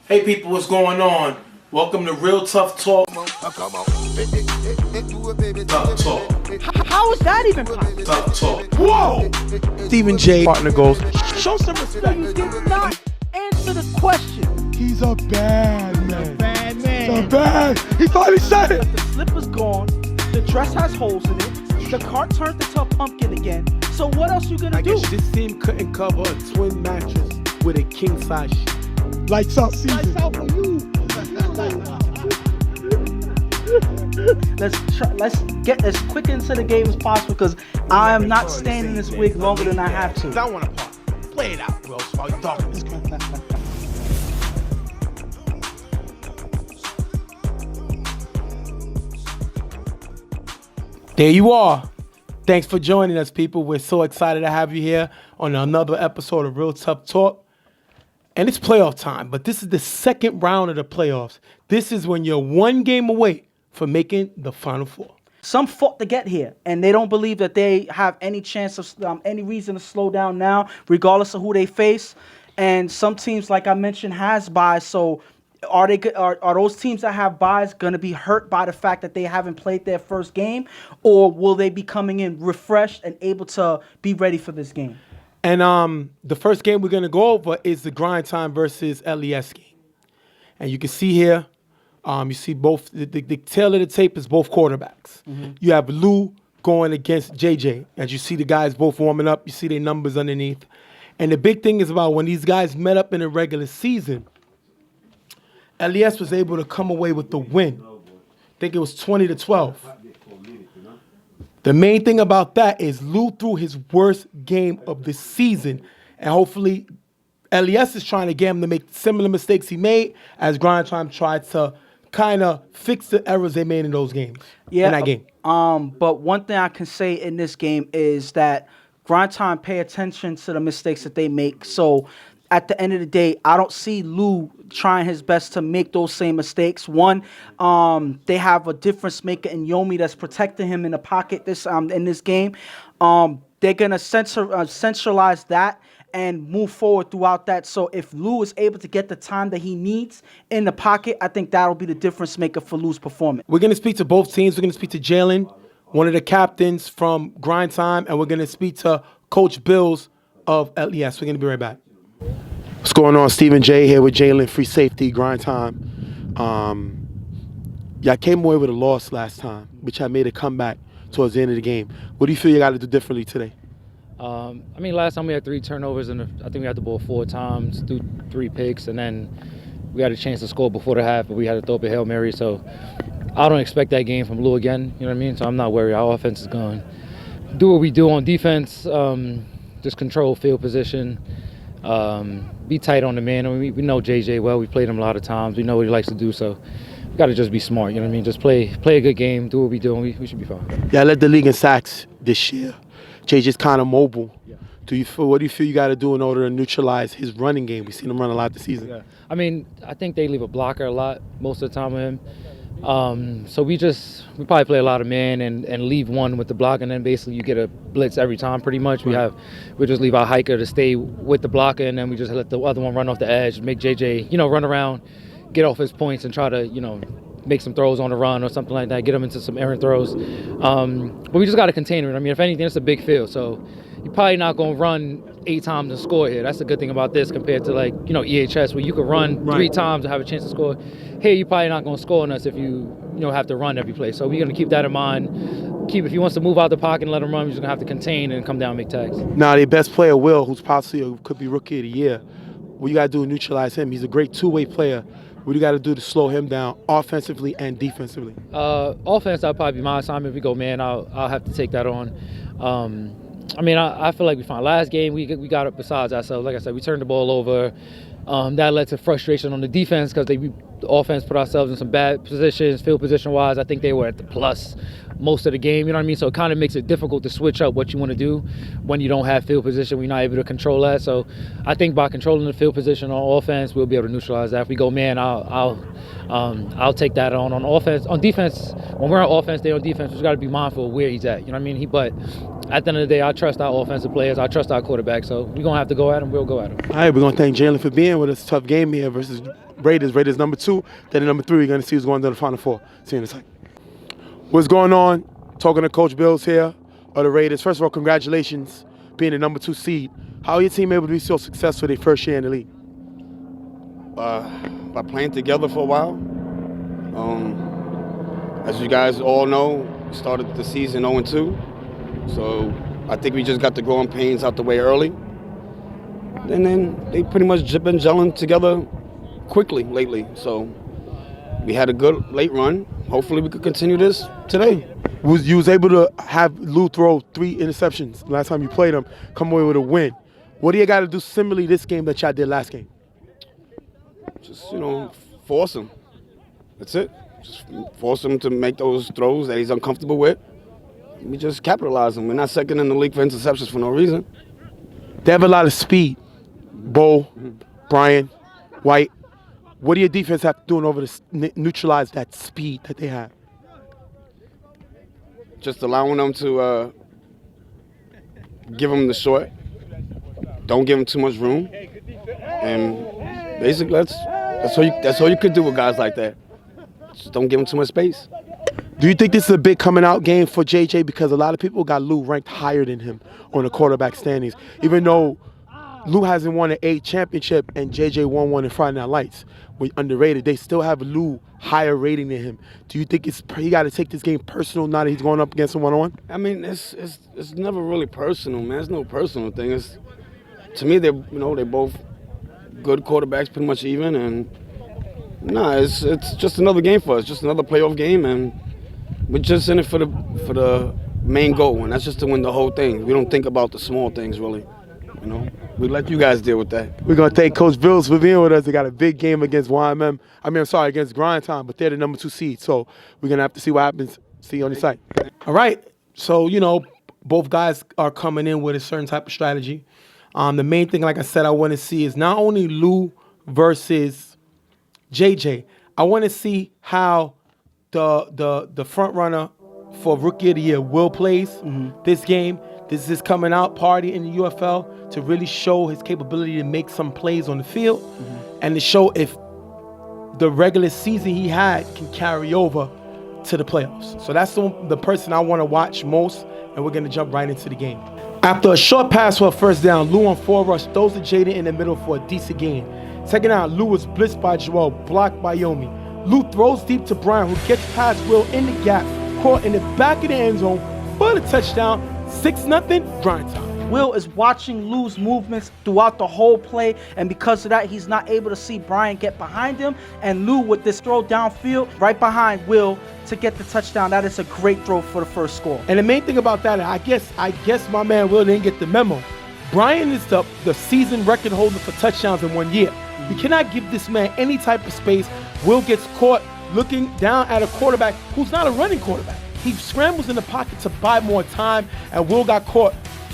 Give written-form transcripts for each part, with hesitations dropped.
Hey people, what's going on? Welcome to Real Tough Talk. Tough Talk. How is that even possible? Tough Talk. Whoa! Stephen J. Partner goes, show some respect. You did not answer the question. He's a bad man. Bad man. He's a bad. He finally said it. The slipper's gone. The dress has holes in it. The cart turned into a pumpkin again. So what else you gonna do? I guess this team couldn't cover a twin mattress with a king size sheet. Lights out season. Lights out for you. Let's get as quick into the game as possible because I am not staying in this wig longer than I have to. I want to party. Play it out, bro. While you're talking this game. There you are. Thanks for joining us, people. We're so excited to have you here on another episode of Real Tough Talk. And it's playoff time, but this is the second round of the playoffs. This is when you're one game away from making the Final Four. Some fought to get here, and they don't believe that they have any chance of any reason to slow down now, regardless of who they face. And some teams, like I mentioned, has buys. So are those teams that have buys going to be hurt by the fact that they haven't played their first game, or will they be coming in refreshed and able to be ready for this game? And the first game we're going to go over is the Grind Time versus LES game. And you can see here, you see both, the tail of the tape is both quarterbacks. Mm-hmm. You have Lou going against JJ. As you see the guys both warming up, you see their numbers underneath. And the big thing is about when these guys met up in the regular season, LES was able to come away with the win. I think it was 20-12. The main thing about that is Lou threw his worst game of the season, and hopefully LES is trying to get him to make similar mistakes he made as Grind Time tried to kind of fix the errors they made in those games. Yeah, in that game. But one thing I can say in this game is that Grind Time pay attention to the mistakes that they make. So at the end of the day, I don't see Lou trying his best to make those same mistakes. One, they have a difference maker in Yomi that's protecting him in the pocket in this game. They're going to centralize that and move forward throughout that. So if Lou is able to get the time that he needs in the pocket, I think that'll be the difference maker for Lou's performance. We're going to speak to both teams. We're going to speak to Jalen, one of the captains from Grind Time, and we're going to speak to Coach Bills of LES. We're going to be right back. What's going on? Stephen J here with Jalen, Free Safety, Grind Time. Y'all came away with a loss last time, which I made a comeback towards the end of the game. What do you feel you got to do differently today? Last time we had 3 turnovers, and I think we had the ball 4 times, threw 3 picks, and then we had a chance to score before the half, but we had to throw up a Hail Mary. So I don't expect that game from Lou again, you know what I mean? So I'm not worried. Our offense is going to do what we do on defense, just control field position. Be tight on the man. I mean, we know JJ well. We played him a lot of times. We know what he likes to do. So we got to just be smart. You know what I mean? Just play a good game. Do what we do, and we should be fine. Yeah, I led the league in sacks this year. JJ's kind of mobile. Yeah. What do you feel you got to do in order to neutralize his running game? We've seen him run a lot this season. Yeah. I think they leave a blocker a lot most of the time with him. So we probably play a lot of man and leave one with the block, and then basically you get a blitz every time pretty much. Right. We just leave our hiker to stay with the blocker, and then we just let the other one run off the edge, make JJ, run around, get off his points and try to, make some throws on the run or something like that, get him into some errant throws. But we just got to contain it. I mean, if anything, it's a big field, so you're probably not going to run 8 times and score here. That's the good thing about this compared to EHS where you could run 3 times and have a chance to score. Here, you're probably not going to score on us if you have to run every play. So we're going to keep that in mind. If he wants to move out the pocket and let him run, we're just going to have to contain and come down and make tags. Now, their best player, Will, who's possibly could be Rookie of the Year, what you got to do to neutralize him? He's a great two-way player. What do you got to do to slow him down offensively and defensively? Offense, that'll probably be my assignment. If we go man, I'll have to take that on. I feel like we fine. Last game, we got up besides ourselves. Like I said, we turned the ball over. That led to frustration on the defense because the offense put ourselves in some bad positions, field position-wise. I think they were at the plus most of the game, you know what I mean? So it kind of makes it difficult to switch up what you want to do when you don't have field position. We're not able to control that. So I think by controlling the field position on offense, we'll be able to neutralize that. If we go man, I'll take that on offense. On defense, when we're on offense, they're on defense. We just got to be mindful of where he's at, you know what I mean? But at the end of the day, I trust our offensive players. I trust our quarterback. So we're going to have to go at him. We'll go at him. All right, we're going to thank Jalen for being being with us. Tough game here versus Raiders. Raiders number 2. Then number 3, we're going to see who's going to the Final Four. See you in a second. What's going on? Talking to Coach Bills here of the Raiders. First of all, congratulations being the number 2 seed. How are your team able to be so successful their first year in the league? By playing together for a while. As you guys all know, we started the season 0-2. So I think we just got the growing pains out the way early. And then they pretty much been gelling together quickly lately. So we had a good late run. Hopefully we could continue this today. You was able to have Lou throw 3 interceptions last time you played him, come away with a win. What do you got to do similarly this game that y'all did last game? Just, force him. That's it. Just force him to make those throws that he's uncomfortable with. We just capitalize him. We're not second in the league for interceptions for no reason. They have a lot of speed. Bo, Brian, White. What do your defense have to do in order to neutralize that speed that they have? Just allowing them to give them the short. Don't give them too much room. And basically, that's all you could do with guys like that. Just don't give them too much space. Do you think this is a big coming out game for JJ? Because a lot of people got Lou ranked higher than him on the quarterback standings. Even though Lou hasn't won an 8 championship and JJ won one in Friday Night Lights, we're underrated. They still have Lou higher rating than him. Do you think he got to take this game personal now that he's going up against him one-on-one? I mean, it's never really personal, man. It's no personal thing. To me, they're both good quarterbacks, pretty much even, and it's just another game for us, just another playoff game, and we're just in it for the main goal, and that's just to win the whole thing. We don't think about the small things really, We let you guys deal with that. We're gonna thank Coach Bills for being with us. They got a big game against against Grind Time, but they're the number 2 seed, so we're gonna have to see what happens. See you on the site. All right, so both guys are coming in with a certain type of strategy. The main thing, like I said, I want to see is not only Lou versus JJ. I want to see how the front runner for Rookie of the Year, Will, plays this game. This is his coming out party in the UFL to really show his capability to make some plays on the field and to show if the regular season he had can carry over to the playoffs. So that's the person I want to watch most, and we're going to jump right into the game. After a short pass for a first down, Lou on 4 rush throws to Jaden in the middle for a decent gain. Second down, Lou was blitzed by Joel, blocked by Yomi. Lou throws deep to Brian, who gets past Will in the gap, caught in the back of the end zone for the touchdown. 6-0, Grind Time. Will is watching Lou's movements throughout the whole play, and because of that, he's not able to see Brian get behind him. And Lou, with this throw downfield, right behind Will to get the touchdown. That is a great throw for the first score. And the main thing about that, I guess my man Will didn't get the memo. Brian is the season record holder for touchdowns in 1 year. We cannot give this man any type of space. Will gets caught looking down at a quarterback who's not a running quarterback. He scrambles in the pocket to buy more time, and Will got caught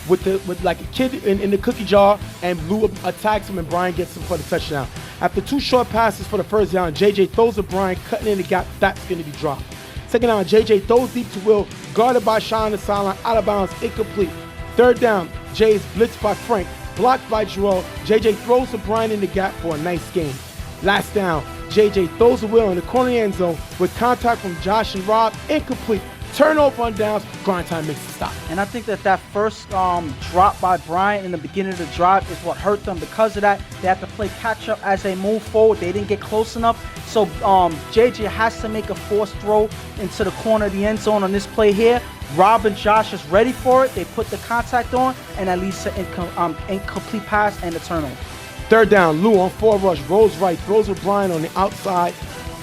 with like a kid in the cookie jar, and Lou attacks him, and Brian gets him for the touchdown. After 2 short passes for the first down, JJ throws to Brian, cutting in the gap. That's going to be dropped. Second down, JJ throws deep to Will, guarded by Sean on the sideline, out of bounds, incomplete. Third down, Jay is blitzed by Frank, blocked by Joel. JJ throws to Brian in the gap for a nice gain. Last down, JJ throws to Will in the corner end zone with contact from Josh and Rob, incomplete. Turnover on downs, Grind Time makes a stop. And I think that first drop by Brian in the beginning of the drive is what hurt them. Because of that, they have to play catch up as they move forward. They didn't get close enough. So JJ has to make a forced throw into the corner of the end zone on this play here. Rob and Josh is ready for it. They put the contact on, and at least an incomplete pass and a turnover. Third down, Lou on 4 rush, rolls right, throws with Brian on the outside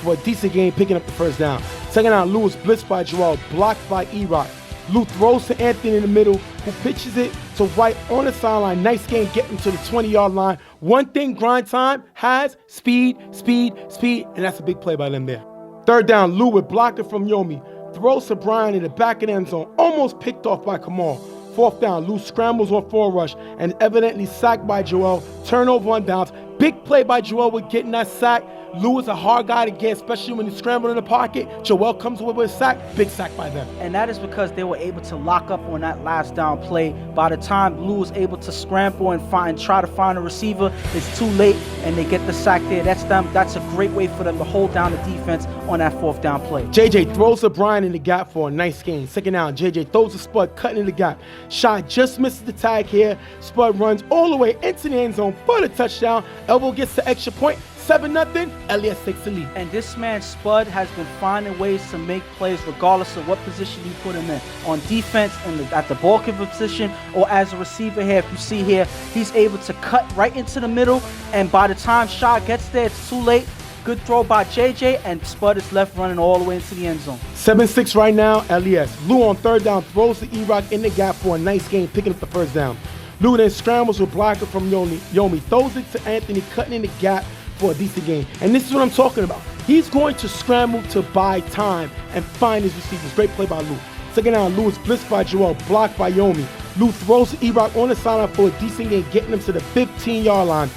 for a decent gain, picking up the first down. Second down, Lou is blitzed by Joel, blocked by E-Rock. Lou throws to Anthony in the middle, who pitches it to White on the sideline. Nice game, getting to the 20-yard line. One thing Grind Time has, speed, and that's a big play by them there. Third down, Lou with blocker from Yomi. Throws to Brian in the back of the end zone, almost picked off by Kamal. Fourth down, Lou scrambles on 4 rush and evidently sacked by Joel. Turnover on downs, Big play by Joel with getting that sack. Lou is a hard guy to get, especially when he's scrambling in the pocket. Joel comes with a sack, big sack by them. And that is because they were able to lock up on that last down play. By the time Lou was able to scramble and try to find a receiver, it's too late, and they get the sack there. That's a great way for them to hold down the defense on that 4th down play. JJ throws to Brian in the gap for a nice gain. 2nd down, JJ throws to Spud, cutting in the gap. Shot just misses the tag here. Spud runs all the way into the end zone for the touchdown. Elbow gets the extra point. 7-0, LES takes the lead. And this man, Spud, has been finding ways to make plays regardless of what position you put him in. On defense, at the ball giver position, or as a receiver here. If you see here, he's able to cut right into the middle, and by the time Shaw gets there, it's too late. Good throw by JJ, and Spud is left running all the way into the end zone. 7-6 right now, LES. Lou on 3rd down throws to E-Rock in the gap for a nice gain, picking up the 1st down. Lou then scrambles with blocker from Yomi. Yomi throws it to Anthony, cutting in the gap for a decent game. And this is what I'm talking about. He's going to scramble to buy time and find his receivers. Great play by Lou. 2nd down, Lou is blitzed by Joel, blocked by Yomi. Lou throws to E-Rock on the sideline for a decent game, getting him to the 15-yard line.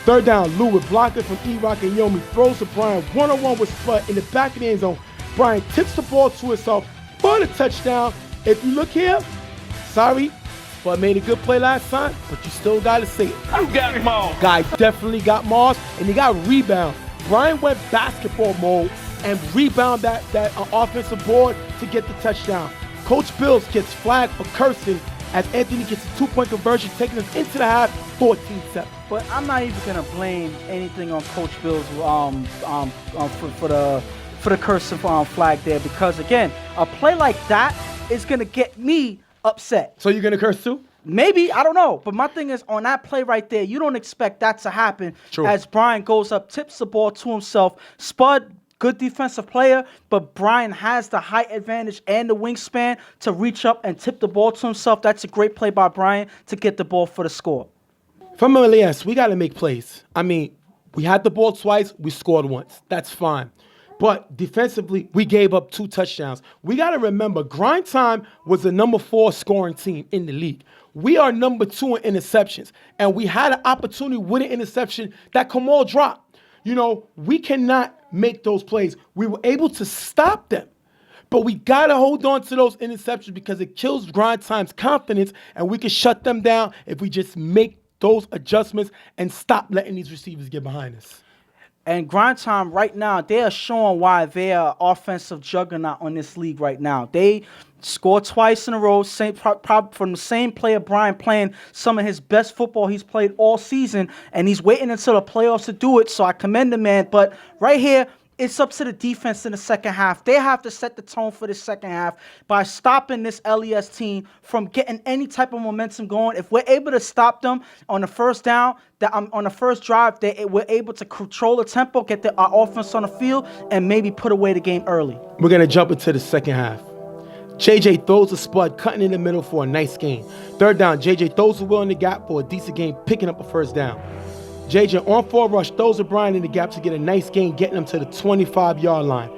3rd down, Lou with blocker from E-Rock and Yomi throws to Brian, one-on-one with Spud in the back of the end zone. Brian tips the ball to himself for the touchdown. If you look here, sorry, Spud made a good play last time, but you still got to say it. You got Maul. Guy definitely got Mars, and he got rebound. Brian went basketball mode and rebound that offensive board to get the touchdown. Coach Bills gets flagged for cursing as Anthony gets a 2-point conversion, taking us into the half, 14-7. But I'm not even gonna blame anything on Coach Bills for the cursing flag there, because again, a play like that is gonna get me upset. So you're gonna curse too? Maybe, I don't know. But my thing is, on that play right there, you don't expect that to happen. True. As Brian goes up, tips the ball to himself. Spud, good defensive player, but Brian has the height advantage and the wingspan to reach up and tip the ball to himself. That's a great play by Brian to get the ball for the score. From LES, we got to make plays. I mean, we had the ball twice, we scored once. That's fine. But defensively, we gave up 2 touchdowns. We got to remember, Grind Time was the number 4 scoring team in the league. We are number 2 in interceptions. And we had an opportunity with an interception that Kamal dropped. You know, we cannot make those plays. We were able to stop them. But we got to hold on to those interceptions because it kills Grind Time's confidence, and we can shut them down if we just make those adjustments and stop letting these receivers get behind us. And Grind Time right now, they are showing why they are offensive juggernaut on this league right now. They scored twice in a row, from the same player, Brian, playing some of his best football he's played all season, and he's waiting until the playoffs to do it, so I commend the man. But right here, it's up to the defense in the second half. They have to set the tone for the second half by stopping this LES team from getting any type of momentum going. If we're able to stop them on the first down, on the first drive, we're able to control the tempo, get our offense on the field, and maybe put away the game early. We're going to jump into the second half. JJ throws a Spud, cutting in the middle for a nice gain. 3rd down, JJ throws the wheel in the gap for a decent gain, picking up a 1st down. JJ on 4 rush, throws a Brian in the gap to get a nice gain, getting him to the 25-yard line.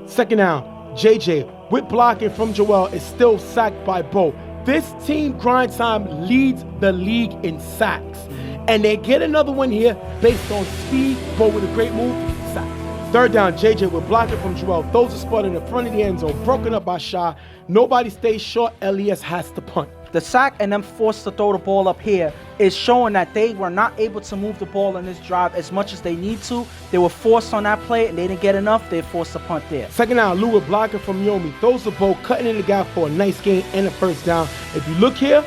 2nd down, JJ with blocking from Joel is still sacked by Bo. This team, Grind Time, leads the league in sacks. And they get another one here based on speed. Bo with a great move, sack. 3rd down, JJ with blocking from Joel, throws a Spud in the front of the end zone, broken up by Shaw. Nobody stays short, LES has to punt. The sack and them forced to throw the ball up here is showing that they were not able to move the ball in this drive as much as they need to. They were forced on that play and they didn't get enough. They're forced to punt there. 2nd down, Lou with blocking from Yomi, throws the ball, cutting in the gap for a nice gain and a 1st down. If you look here,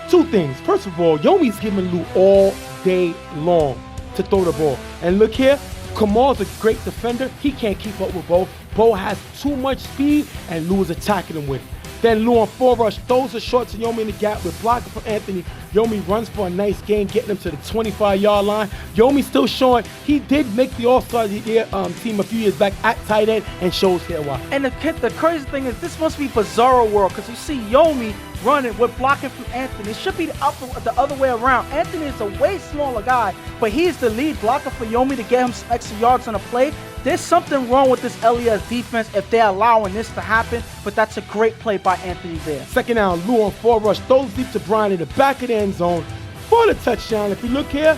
2 things. First of all, Yomi's giving Lou all day long to throw the ball. And look here, Kamal's a great defender. He can't keep up with Bo. Bo has too much speed and Lou is attacking him with it. Then Lou on 4 rush, throws a short to Yomi in the gap with blocking from Anthony. Yomi runs for a nice gain, getting him to the 25-yard line. Yomi still showing he did make the All-Star team a few years back at tight end and shows here why. And the crazy thing is this must be bizarro world because you see Yomi running with blocking from Anthony. It should be the other way around. Anthony is a way smaller guy, but he's the lead blocker for Yomi to get him some extra yards on a play. There's something wrong with this LES defense if they're allowing this to happen, but that's a great play by Anthony there. 2nd down, Lou on 4 rush, throws deep to Brian in the back of the end zone for the touchdown. If you look here,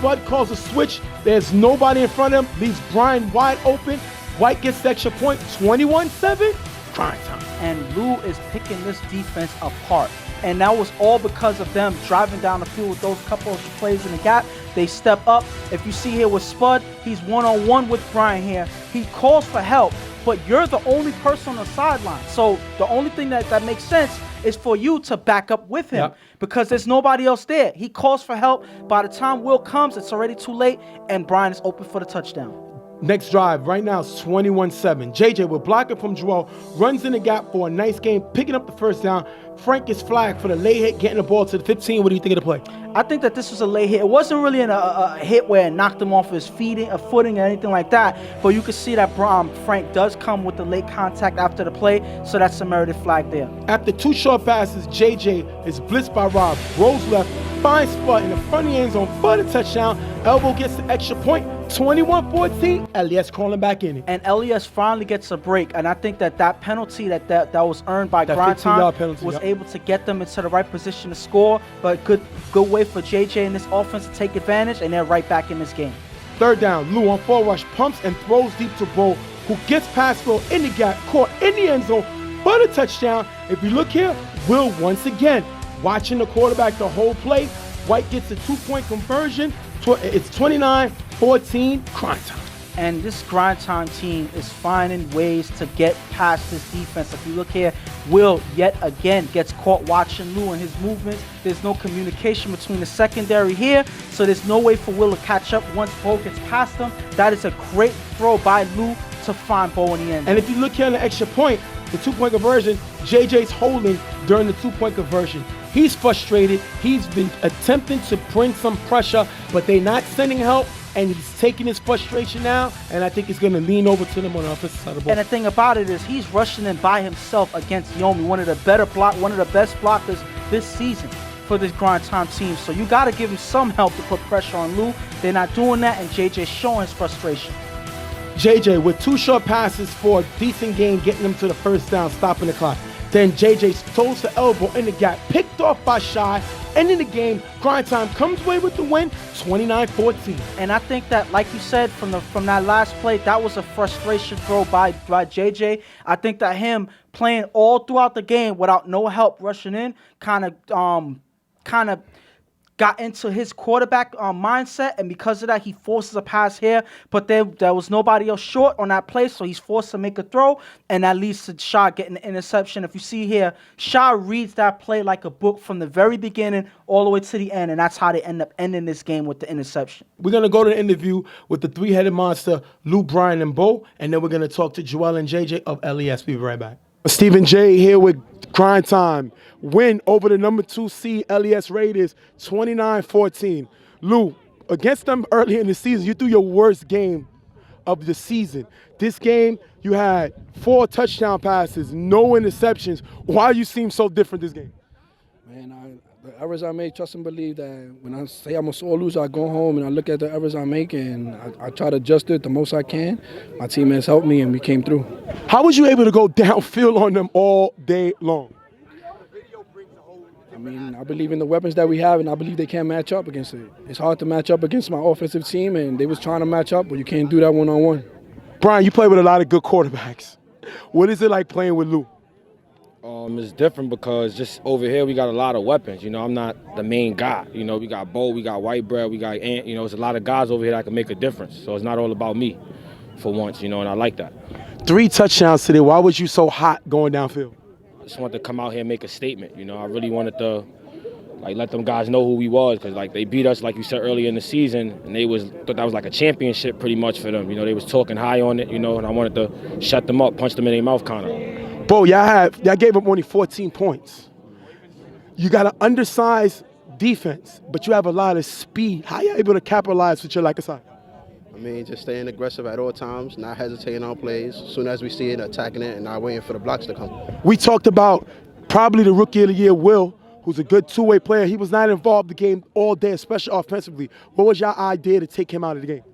Spud calls a switch. There's nobody in front of him. Leaves Brian wide open. White gets the extra point. 21-7. Crime time. And Lou is picking this defense apart. And that was all because of them driving down the field with those couple of plays in the gap. They step up. If you see here with Spud, he's one-on-one with Brian here. He calls for help, but you're the only person on the sideline. So the only thing that makes sense is for you to back up with him because there's nobody else there. He calls for help. By the time Will comes, it's already too late, and Brian is open for the touchdown. Next drive, right now, it's 21-7. JJ will block it from Joel, runs in the gap for a nice game, picking up the first down. Frank is flagged for the late hit, getting the ball to the 15. What do you think of the play? I think that this was a late hit. It wasn't really a hit where it knocked him off his footing or anything like that, but you can see that Frank does come with the late contact after the play, so that's a merited flag there. After 2 short passes, JJ is blitzed by Rob, rolls left, finds Spud in the front of the end zone for the touchdown. Elbow gets the extra point, 21-14. Elias crawling back in it. And Elias finally gets a break, and I think that penalty that was earned by That Granton 15-yard penalty, was yep. able to get them into the right position to score, but good way for JJ in this offense to take advantage, and they're right back in this game. Third down, Lou on 4 rush, pumps and throws deep to Bo, who gets past Will in the gap, caught in the end zone for the touchdown. If you look here, Will once again watching the quarterback the whole play. White gets a 2-point conversion. It's 29-14, crime time. And this grind time team is finding ways to get past this defense. If you look here, Will yet again gets caught watching Lou and his movements. There's no communication between the secondary here, so there's no way for Will to catch up once Bo gets past him. That is a great throw by Lou to find Bo in the end. And if you look here on the extra point, the 2-point conversion, JJ's holding during the 2-point conversion. He's frustrated. He's been attempting to bring some pressure, but they're not sending help. And he's taking his frustration now, and I think he's going to lean over to them on the offensive side of the ball. And the thing about it is he's rushing in by himself against Yomi, one of the best blockers this season for this grind time team. So you got to give him some help to put pressure on Lou. They're not doing that, and JJ's showing his frustration. JJ with 2 short passes for a decent game, getting them to the first down, stopping the clock. Then JJ's toes to elbow in the gap, picked off by Shy, ending the game. Grind time comes away with the win, 29-14. And I think that, like you said, from that last play, that was a frustration throw by JJ. I think that him playing all throughout the game without no help rushing in kind of got into his quarterback mindset, and because of that, he forces a pass here, but there was nobody else short on that play, so he's forced to make a throw, and that leads to Shaw getting the interception. If you see here, Shaw reads that play like a book from the very beginning all the way to the end, and that's how they end up ending this game with the interception. We're going to go to the interview with the 3-headed monster, Lou, Brian, and Bo, and then we're going to talk to Joel and JJ of LES. We'll be right back. Stephen J here with Grind Time. Win over the number 2 seed LES Raiders, 29-14. Lou, against them early in the season, you threw your worst game of the season. This game, you had 4 touchdown passes, no interceptions. Why you seem so different this game? Man, the errors I make, trust and believe that when I say I'm a sore loser, I go home and I look at the errors I make and I try to adjust it the most I can. My team has helped me and we came through. How was you able to go downfield on them all day long? I mean, I believe in the weapons that we have and I believe they can match up against it. It's hard to match up against my offensive team and they was trying to match up, but you can't do that one-on-one. Brian, you play with a lot of good quarterbacks. What is it like playing with Lou? It's different because just over here we got a lot of weapons. You know, I'm not the main guy. You know, we got Bo, we got Whitebread, we got Ant. You know, there's a lot of guys over here that can make a difference. So it's not all about me for once, you know, and I like that. 3 touchdowns today. Why was you so hot going downfield? I just wanted to come out here and make a statement. You know, I really wanted to, let them guys know who we was because, they beat us, like you said, earlier in the season, and they thought that was like a championship pretty much for them. You know, they was talking high on it, you know, and I wanted to shut them up, punch them in their mouth kind of. Bo, y'all gave up only 14 points. You got an undersized defense, but you have a lot of speed. How you able to capitalize with your like side? I mean, just staying aggressive at all times, not hesitating on plays. As soon as we see it, attacking it, and not waiting for the blocks to come. We talked about probably the Rookie of the Year, Will, who's a good 2-way player. He was not involved in the game all day, especially offensively. What was your idea to take him out of the game?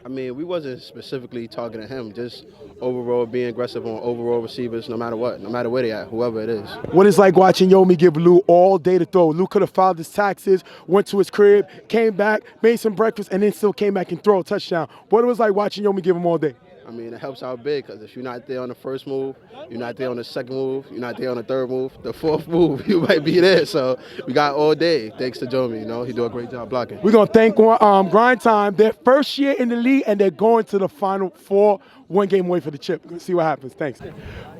I mean, we wasn't specifically targeting him, just overall being aggressive on overall receivers, no matter what, no matter where they at, whoever it is. What it's like watching Yomi give Lou all day to throw. Lou could have filed his taxes, went to his crib, came back, made some breakfast, and then still came back and throw a touchdown. What it was like watching Yomi give him all day. I mean, it helps out big because if you're not there on the first move, you're not there on the second move, you're not there on the third move, the fourth move, you might be there. So we got all day thanks to Jomi. You know, he do a great job blocking. We're going to thank Grind Time. Their first year in the league, and they're going to the Final Four, 1 game away for the chip. We're going to see what happens. Thanks.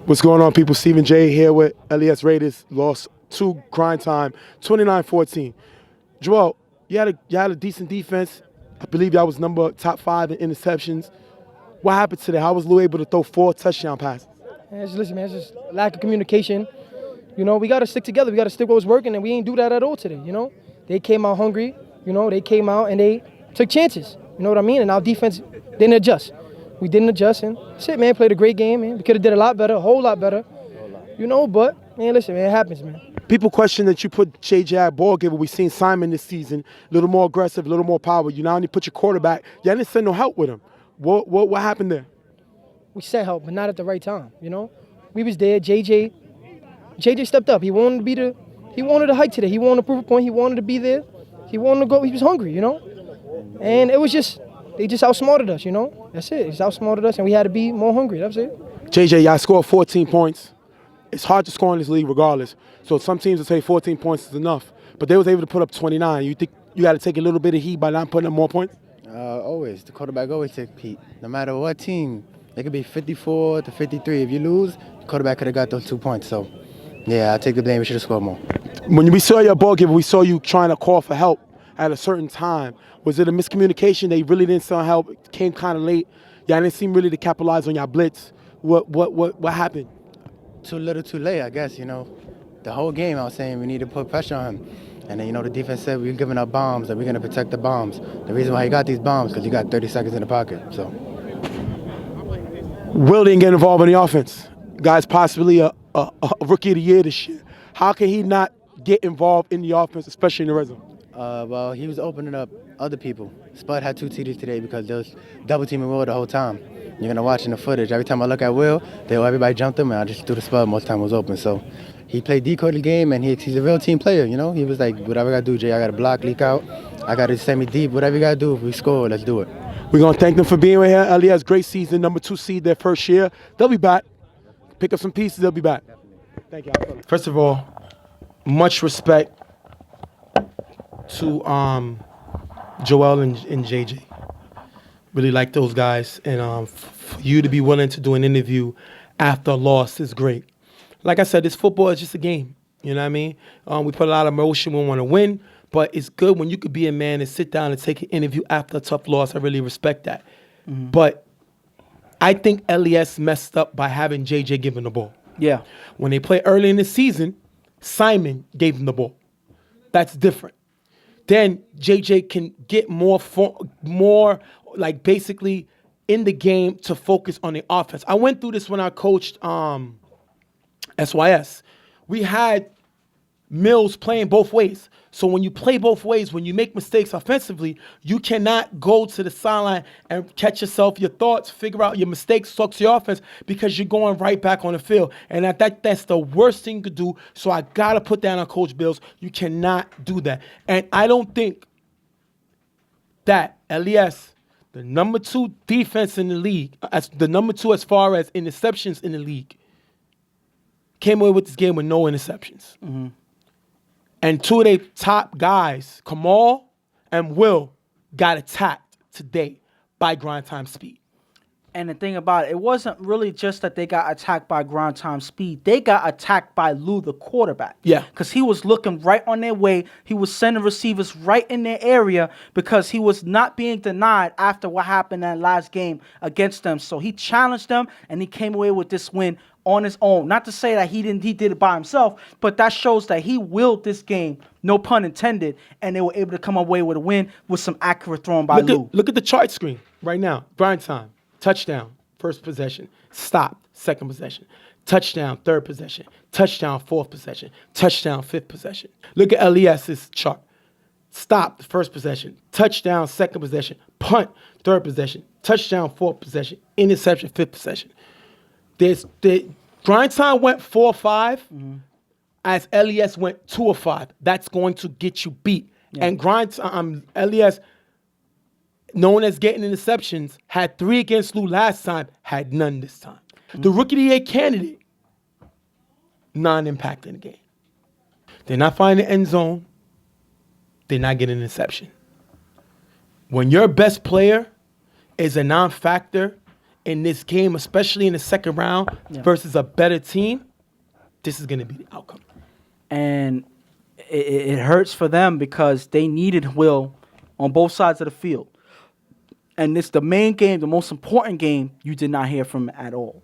What's going on, people? Stephen J here with LES Raiders. Lost to Grind Time, 29-14. Joel, you had a decent defense. I believe y'all was top 5 in interceptions. What happened today? How was Lou able to throw 4 touchdown passes? Listen, man, it's just lack of communication. You know, we got to stick together. We got to stick what's working, and we ain't do that at all today, you know? They came out hungry. You know, they came out and they took chances. You know what I mean? And our defense didn't adjust. We didn't adjust, and that's it, man. Played a great game, man. We could have did a lot better, a whole lot better. You know, but, man, listen, man, it happens, man. People question that you put JJ at ball giver. We've seen Simon this season, a little more aggressive, a little more power. You not only put your quarterback, you didn't send no help with him. What happened there? We sent help, but not at the right time, you know? We was there. JJ stepped up. He wanted to hike today. He wanted to prove a point. He wanted to be there. He wanted to go. He was hungry, you know? And it was they just outsmarted us, you know? That's it. They just outsmarted us, and we had to be more hungry. That's it. JJ, y'all scored 14 points. It's hard to score in this league regardless. So some teams will say 14 points is enough. But they was able to put up 29. You think you got to take a little bit of heat by not putting up more points? Always. The quarterback always take heat. No matter what team. It could be 54 to 53. If you lose, the quarterback could have got those 2 points. So, yeah, I take the blame. We should have scored more. When we saw your ball giver, we saw you trying to call for help at a certain time. Was it a miscommunication? They really didn't send help. It came kind of late. Y'all didn't seem really to capitalize on your blitz. What happened? Too little, too late, I guess. You know, the whole game I was saying we need to put pressure on him. And then, you know, the defense said we're giving up bombs and we're going to protect the bombs. The reason why he got these bombs because he got 30 seconds in the pocket. So. Will didn't get involved in the offense. Guy's possibly a rookie of the year this year. How can he not get involved in the offense, especially in the red zone? Well, he was opening up other people. Spud had 2 TDs today because they was double teaming Will the whole time. You're going to watch in the footage. Every time I look at Will, everybody jumped him, and I just threw the Spud most of the time it was open. So he played decoy the game, and he's a real team player, you know? He was like, whatever I got to do, Jay, I got to block, leak out. I got to send me deep. Whatever you got to do, if we score, let's do it. We're going to thank them for being here. LES, great season, number 2 seed their first year. They'll be back. Pick up some pieces, they'll be back. Thank you. First of all, much respect to Joel and JJ. Really like those guys. And for you to be willing to do an interview after a loss is great. Like I said, this football is just a game. You know what I mean? We put a lot of emotion. We want to win. But it's good when you could be a man and sit down and take an interview after a tough loss. I really respect that. Mm-hmm. But I think LES messed up by having JJ give him the ball. Yeah. When they play early in the season, Simon gave him the ball. That's different. Then JJ can get more like basically in the game to focus on the offense. I went through this when I coached SYS. We had Mills playing both ways. So when you play both ways, when you make mistakes offensively, you cannot go to the sideline and catch yourself, your thoughts, figure out your mistakes, talk to your offense, because you're going right back on the field. And that's the worst thing you could do. So I got to put that on Coach Bills. You cannot do that. And I don't think that LES, the number 2 defense in the league, as the number 2 as far as interceptions in the league, came away with this game with no interceptions. Mm-hmm. And 2 of their top guys, Kamal and Will, got attacked today by Grind Time Speed. And the thing about it wasn't really just that they got attacked by Grind Time Speed. They got attacked by Lou, the quarterback. Yeah. Because he was looking right on their way. He was sending receivers right in their area because he was not being denied after what happened in that last game against them. So he challenged them, and he came away with this win on his own. Not to say that he did it by himself, but that shows that he willed this game, no pun intended, and they were able to come away with a win with some accurate throwing by Lou. Look at the chart screen right now. Grind Time, touchdown, first possession, stop, second possession, touchdown, third possession, touchdown, fourth possession, touchdown, fifth possession. Look at LES's chart. Stop, the first possession, touchdown, second possession, punt, third possession, touchdown, fourth possession, interception, fifth possession. Grind time went 4-5, as LES went 2-5. That's going to get you beat. Yeah. And LES, known as getting interceptions, had 3 against Lou last time, had none this time. The Rookie of the Year candidate, non-impact in the game. They're not finding the end zone. They're not getting an interception. When your best player is a non-factor in this game, especially in the second round versus a better team, this is going to be the outcome. And it hurts for them because they needed Will on both sides of the field. And this the main game, the most important game, you did not hear from at all.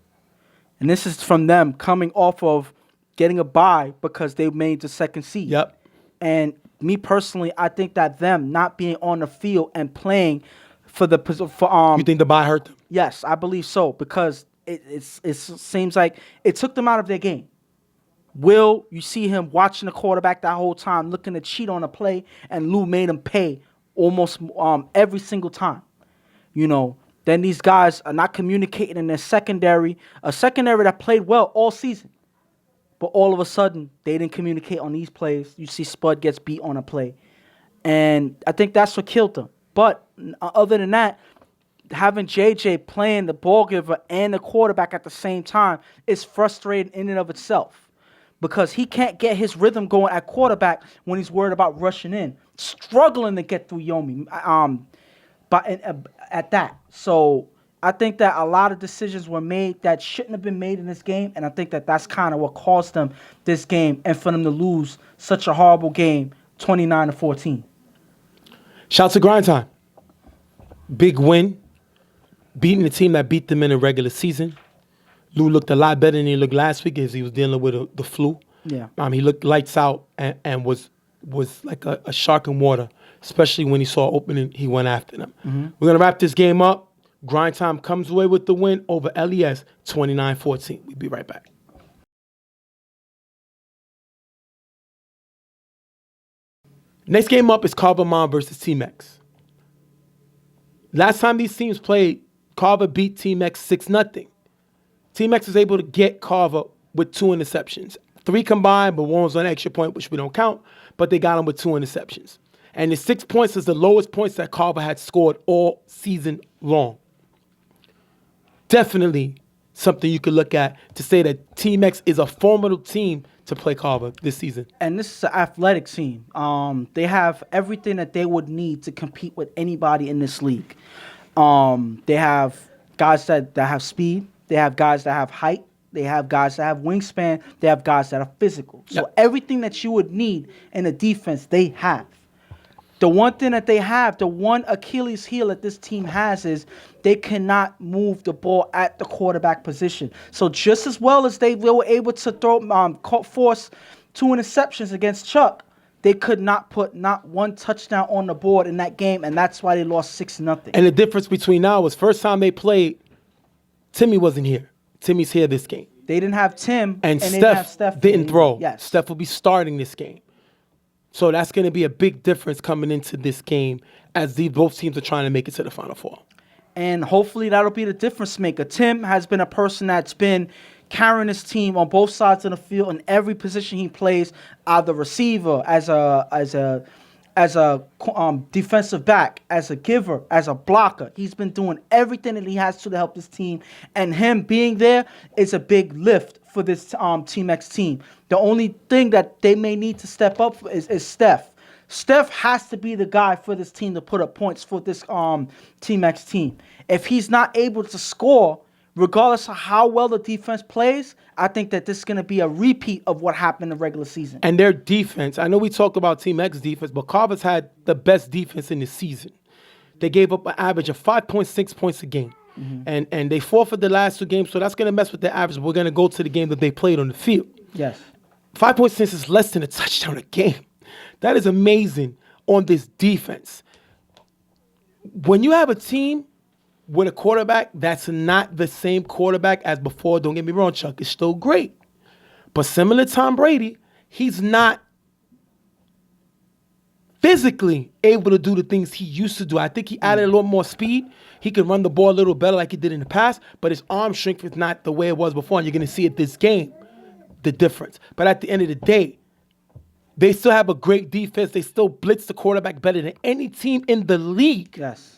And this is from them coming off of getting a bye because they made the second seed. Yep. And me personally, I think that them not being on the field and playing for You think the bye hurt them? Yes, I believe so because it seems like it took them out of their game. Will, you see him watching the quarterback that whole time, looking to cheat on a play, and Lou made him pay almost every single time. Then these guys are not communicating in their secondary, a secondary that played well all season. But all of a sudden, they didn't communicate on these plays. You see Spud gets beat on a play. And I think that's what killed them. But other than that, having JJ playing the ball giver and the quarterback at the same time is frustrating in and of itself. Because he can't get his rhythm going at quarterback when he's worried about rushing in. Struggling to get through Yomi at that. So I think that a lot of decisions were made that shouldn't have been made in this game, and I think that that's kind of what cost them this game and for them to lose such a horrible game, 29-14. Shout to Grind Time. Big win. Beating the team that beat them in the regular season. Lou looked a lot better than he looked last week as he was dealing with the flu. Yeah. He looked lights out and was like a shark in water, especially when he saw opening, he went after them. We're going to wrap this game up. Grind Time comes away with the win over LES 29-14. We'll be right back. Next game up is Carver versus Team X. Last time these teams played, Carver beat Team X 6-0. Team X was able to get Carver with 2 interceptions. 3 combined, but one was an extra point, which we don't count, but they got him with 2 interceptions. And the 6 points is the lowest points that Carver had scored all season long. Definitely something you could look at to say that Team X is a formidable team to play Carver this season. And this is an athletic team. They have everything that they would need to compete with anybody in this league. They have guys that have speed. They have guys that have height. They have guys that have wingspan. They have guys that are physical. So everything that you would need in a defense, they have. The one thing that they have, the one Achilles heel that this team has is they cannot move the ball at the quarterback position. So just as well as they were able to force 2 interceptions against Chuck, they could not put not one touchdown on the board in that game, and that's why they lost 6-0. And the difference between now was first time they played, Timmy wasn't here. Timmy's here this game. They didn't have Tim, and they didn't have Steph didn't throw. Yes. Steph will be starting this game. So that's going to be a big difference coming into this game as both teams are trying to make it to the Final Four. And hopefully that'll be the difference maker. Tim has been a person that's been carrying his team on both sides of the field in every position he plays, either receiver, as a defensive back, as a giver, as a blocker. He's been doing everything that he has to help this team. And him being there is a big lift for this Team X team. The only thing that they may need to step up is Steph. Steph has to be the guy for this team to put up points for this Team X team. If he's not able to score, regardless of how well the defense plays, I think that this is going to be a repeat of what happened in the regular season. And their defense, I know we talk about Team X defense, but Carver's had the best defense in the season. They gave up an average of 5.6 points a game. Mm-hmm. And they forfeited the last 2 games, so that's going to mess with their average. We're going to go to the game that they played on the field. Yes. 5.6 is less than a touchdown a game. That is amazing on this defense. When you have a team with a quarterback that's not the same quarterback as before, don't get me wrong, Chuck is still great. But similar to Tom Brady, he's not physically able to do the things he used to do. I think he added a little more speed. He could run the ball a little better like he did in the past, but his arm strength is not the way it was before, and you're going to see it this game, the difference. But at the end of the day, they still have a great defense. They still blitz the quarterback better than any team in the league. Yes.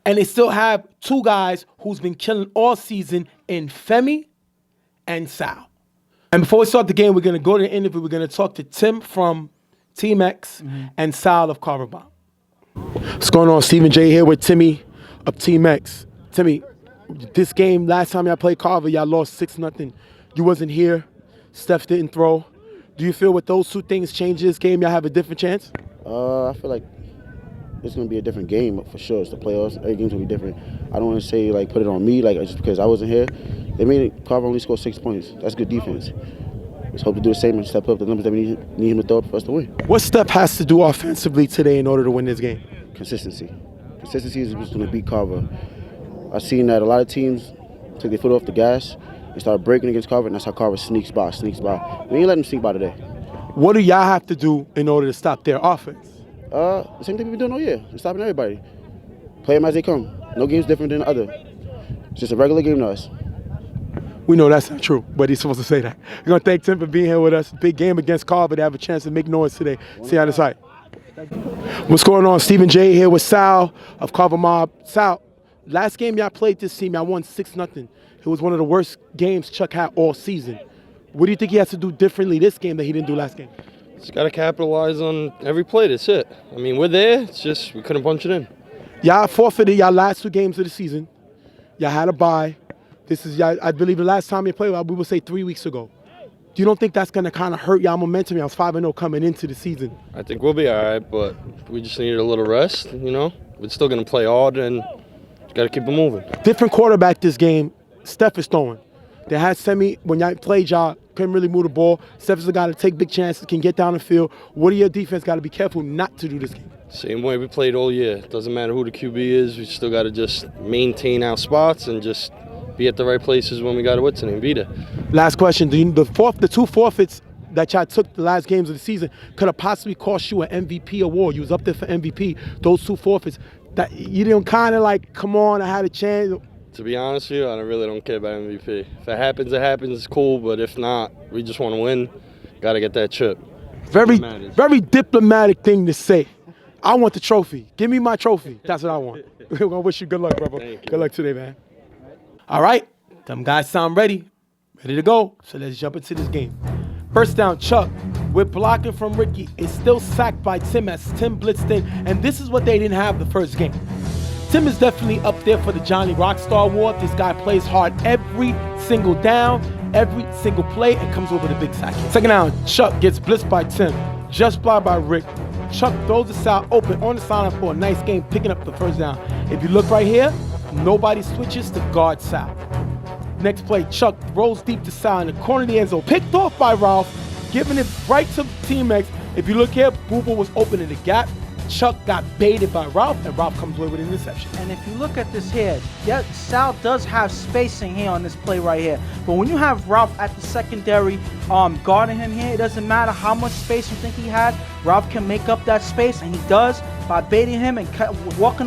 And they still have two guys who's been killing all season in Femi and Sal. And before we start the game, we're going to go to the interview. We're going to talk to Tim from Team X and Sal of Carver Bomb. What's going on? Stephen J here with Timmy of Team X. Timmy, this game, last time y'all played Carver, y'all lost 6-0. You wasn't here. Steph didn't throw. Do you feel with those two things change this game, y'all have a different chance? I feel like it's going to be a different game for sure. It's the playoffs. Every game's going to be different. I don't want to say, like, put it on me, like, just because I wasn't here. They made Carver only score 6 points. That's good defense. Let's hope to do the same and step up the numbers that we need him to throw up for us to win. What Steph has to do offensively today in order to win this game? Consistency. Consistency is what's going to beat Carver. I've seen that a lot of teams take their foot off the gas and start breaking against Carver, and that's how Carver sneaks by. We ain't letting them sneak by today. What do y'all have to do in order to stop their offense? The same thing we've been doing all year. We're stopping everybody. Play them as they come. No game's different than the other. It's just a regular game to us. We know that's not true, but he's supposed to say that. We're going to thank Tim for being here with us. Big game against Carver to have a chance to make noise today. See you on the site. What's going on? Stephen J here with Sal of Carver Mob. Sal, last game y'all played this team, y'all won 6-0. It was one of the worst games Chuck had all season. What do you think he has to do differently this game that he didn't do last game? Just got to capitalize on every play. That's it. I mean, we're there. It's just we couldn't punch it in. Y'all forfeited y'all last 2 games of the season. Y'all had a bye. This is, I believe, the last time you played, we would say 3 weeks ago. Do you don't think that's going to kind of hurt y'all momentum? Y'all was 5-0 coming into the season. I think we'll be all right, but we just needed a little rest, you know. We're still going to play hard and got to keep it moving. Different quarterback this game. Steph is throwing. They had Semi, when y'all played, y'all couldn't really move the ball. Steph is the guy to take big chances, can get down the field. What do your defense got to be careful not to do this game? Same way we played all year. Doesn't matter who the QB is. We still got to just maintain our spots and just be at the right places when we got to be there. Last question. The 2 forfeits that y'all took the last games of the season could have possibly cost you an MVP award. You was up there for MVP. Those 2 forfeits, that you didn't kind of like, come on, I had a chance. To be honest with you, I really don't care about MVP. If it happens, it happens. It's cool. But if not, we just want to win. Got to get that chip. Very diplomatic thing to say. I want the trophy. Give me my trophy. That's what I want. We're going to wish you good luck, brother. Good luck today, man. All right. Them guys sound ready to go. So let's jump into this game. First down, Chuck. With blocking from Ricky. It's still sacked by Tim as Tim blitzed in. And this is what they didn't have the first game. Tim is definitely up there for the Johnny Rockstar Award. This guy plays hard every single down, every single play, and comes over the big sack. Second down, Chuck gets blitzed by Tim. Just blocked by Rick. Chuck throws the Sal open on the sideline for a nice game, picking up the first down. If you look right here, nobody switches to guard Sal. Next play, Chuck rolls deep to Sal in the corner of the end zone. Picked off by Ralph, giving it right to Team X. If you look here, Booba was open in the gap. Chuck got baited by Ralph, and Ralph comes away with an interception. And if you look at this here, yeah, Sal does have spacing here on this play right here. But when you have Ralph at the secondary guarding him here, it doesn't matter how much space you think he had. Ralph can make up that space, and he does by baiting him and walking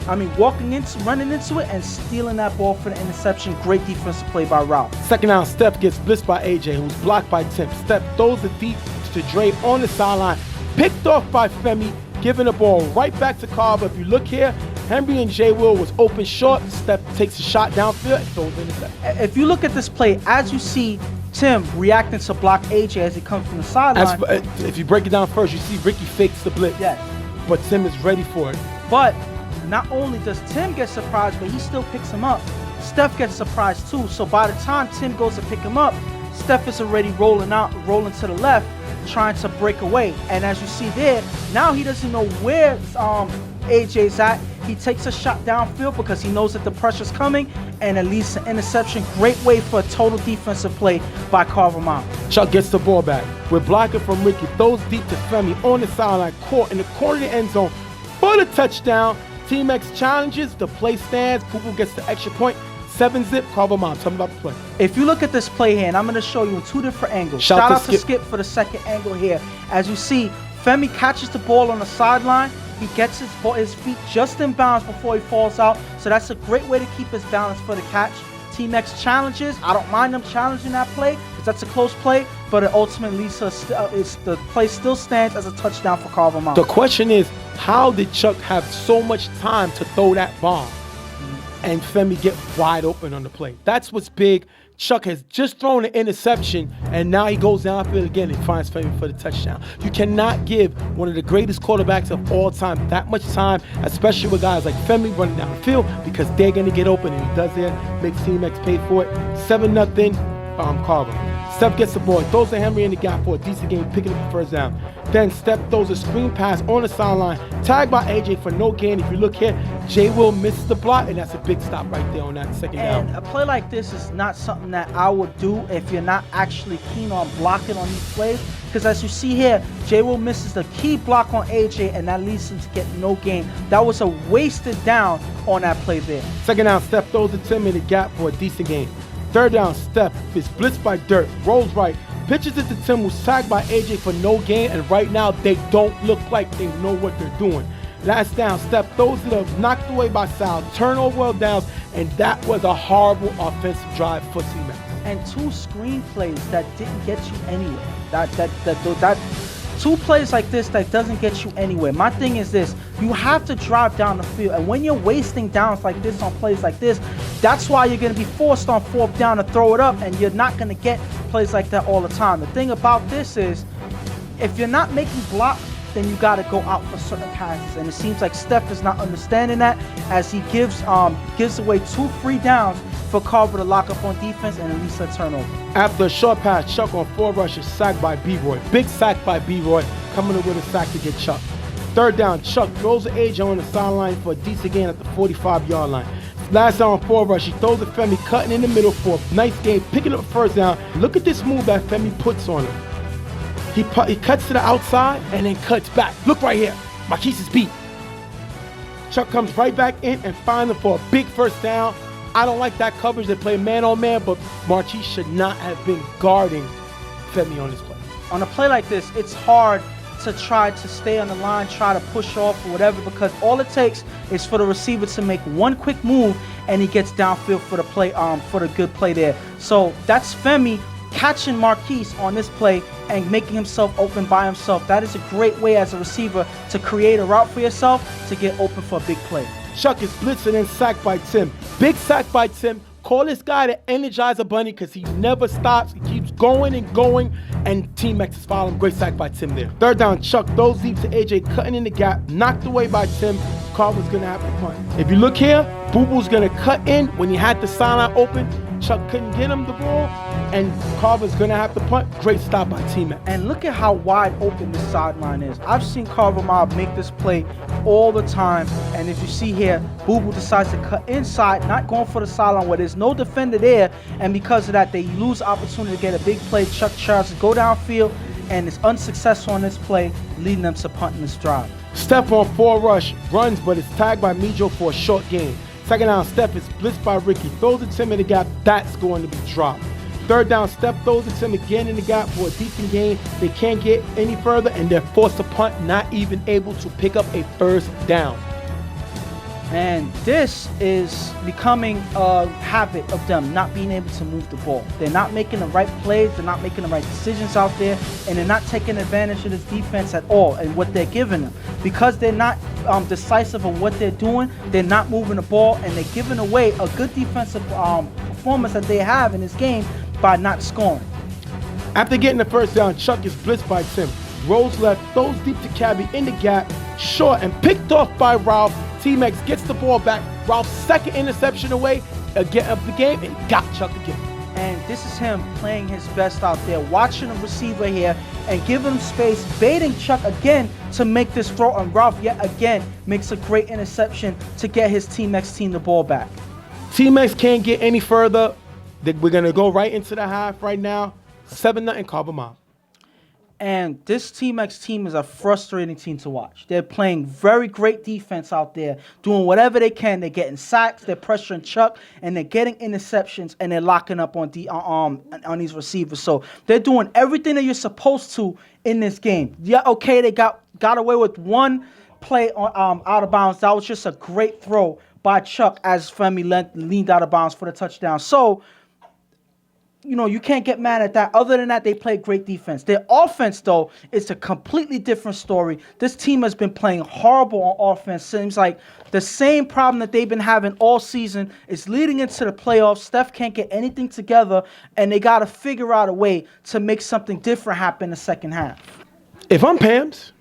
running into it and stealing that ball for the interception. Great defensive play by Ralph. Second down, Steph gets blitzed by AJ, who's blocked by Tim. Steph throws it deep to Dre on the sideline, picked off by Femi, giving the ball right back to Carver. If you look here, Henry and J. Will was open short. Steph takes a shot downfield and throws in the interception. If you look at this play, as you see Tim reacting to block AJ as he comes from the sideline. If you break it down first, you see Ricky fakes the blitz. Yes. But Tim is ready for it. But not only does Tim get surprised, but he still picks him up. Steph gets surprised too. So by the time Tim goes to pick him up, Steph is already rolling to the left, trying to break away. And as you see there, now he doesn't know where AJ's at. He takes a shot downfield because he knows that the pressure's coming, and it leads to interception. Great way for a total defensive play by Carver Mom. Chuck gets the ball back. With blocking from Ricky, throws deep to Femi on the sideline, caught in the corner of the end zone for the touchdown. Team X challenges, the play stands, Poople gets the extra point. 7-zip, Carver Mom. Tell me about the play. If you look at this play here, and I'm going to show you in 2 different angles. Shout out to Skip for the second angle here. As you see, Femi catches the ball on the sideline. He gets his feet just in bounds before he falls out. So that's a great way to keep his balance for the catch. Team X challenges. I don't mind them challenging that play because that's a close play, but it ultimately leads to the play still stands as a touchdown for Carver Mount. The question is, how did Chuck have so much time to throw that bomb and Femi get wide open on the play? That's what's big. Chuck has just thrown an interception, and now he goes downfield again and finds Femi for the touchdown. You cannot give one of the greatest quarterbacks of all time that much time, especially with guys like Femi running down the field, because they're going to get open, and he does that, makes Team X pay for it. 7-0, Carver. Steph gets the ball, throws to Henry in the gap for a decent game, picking up the first down. Then Steph throws a screen pass on the sideline, tagged by AJ for no gain. If you look here, J. Will misses the block, and that's a big stop right there on that second down. And a play like this is not something that I would do if you're not actually keen on blocking on these plays. Because as you see here, J. Will misses the key block on AJ, and that leads him to get no gain. That was a wasted down on that play there. Second down, Steph throws to Tim in the gap for a decent gain. Third down, Steph is blitzed by Dirt, rolls right, pitches it to Tim, who's tagged by AJ for no gain, and right now they don't look like they know what they're doing. Last down, Steph throws it up, knocked away by Sal, turnover of downs, and that was a horrible offensive drive for Team X. And two screen plays that didn't get you anywhere. That two plays like this that doesn't get you anywhere. My thing is this: you have to drive down the field, and when you're wasting downs like this on plays like this, that's why you're going to be forced on fourth down to throw it up, and you're not going to get plays like that all the time. The thing about this is, if you're not making blocks, then you got to go out for certain passes, and it seems like Steph is not understanding that, as he gives away 2 free downs for Carver to lock up on defense and at least a turnover. After a short pass, Chuck on 4 rushes, sacked by B-Roy. Big sack by B-Roy, coming in with a sack to get Chuck. Third down, Chuck throws the AJ on the sideline for a decent gain at the 45-yard line. Last down on 4 rush, he throws to Femi, cutting in the middle for a nice gain, picking up first down. Look at this move that Femi puts on him. He cuts to the outside and then cuts back. Look right here, Marquise is beat. Chuck comes right back in and finds him for a big first down. I don't like that coverage. They play man-on-man, but Marquise should not have been guarding Femi on this play. On a play like this, it's hard to try to stay on the line, try to push off or whatever, because all it takes is for the receiver to make one quick move and he gets downfield for the play, for the good play there. So that's Femi catching Marquise on this play and making himself open by himself. That is a great way as a receiver to create a route for yourself to get open for a big play. Chuck is blitzing and sacked by Tim. Big sack by Tim. Call this guy the Energizer Bunny because he never stops. He keeps going and going, and Team X is following. Great sack by Tim there. Third down, Chuck throws deep to AJ, cutting in the gap, knocked away by Tim. Carver's going to have to punt. If you look here, Boo Boo's going to cut in when he had the sideline open. Chuck couldn't get him the ball, and Carver's going to have to punt. Great stop by Team X. And look at how wide open this sideline is. I've seen Carver Mob make this play all the time, and if you see here, Boo Boo decides to cut inside, not going for the sideline where there's no defender there, and because of that, they lose opportunity to get a big play. Chuck tries to go downfield, and is unsuccessful on this play, leading them to punt in this drive. Steph on 4 rush, runs, but is tagged by Mijo for a short gain. Second down, Steph is blitzed by Ricky, throws it to him in the gap, that's going to be dropped. Third down, Steph throws it to him again in the gap for a decent gain. They can't get any further, and they're forced to punt, not even able to pick up a first down. And this is becoming a habit of them not being able to move the ball. They're not making the right plays, they're not making the right decisions out there, and they're not taking advantage of this defense at all and what they're giving them. Because they're not decisive of what they're doing, they're not moving the ball, and they're giving away a good defensive performance that they have in this game by not scoring. After getting the first down, Chuck is blitzed by Tim. Rolls left, throws deep to Cabby in the gap, short and picked off by Ralph. Team X gets the ball back. Ralph's second interception away again of the game and got Chuck again. And this is him playing his best out there, watching the receiver here and giving him space, baiting Chuck again to make this throw, and Ralph yet again makes a great interception to get his Team X team the ball back. Team X can't get any further. We're going to go right into the half right now. 7-0 Carver Mob. And this Team X team is a frustrating team to watch. They're playing very great defense out there, doing whatever they can. They're getting sacks, they're pressuring Chuck, and they're getting interceptions, and they're locking up on these receivers. So they're doing everything that you're supposed to in this game. Yeah, okay, they got away with one play out of bounds. That was just a great throw by Chuck as Femi leaned out of bounds for the touchdown. So, you can't get mad at that. Other than that, they played great defense. Their offense, though, is a completely different story. This team has been playing horrible on offense. Seems like the same problem that they've been having all season is leading into the playoffs. Steph can't get anything together, and they got to figure out a way to make something different happen in the second half. If I'm Pams,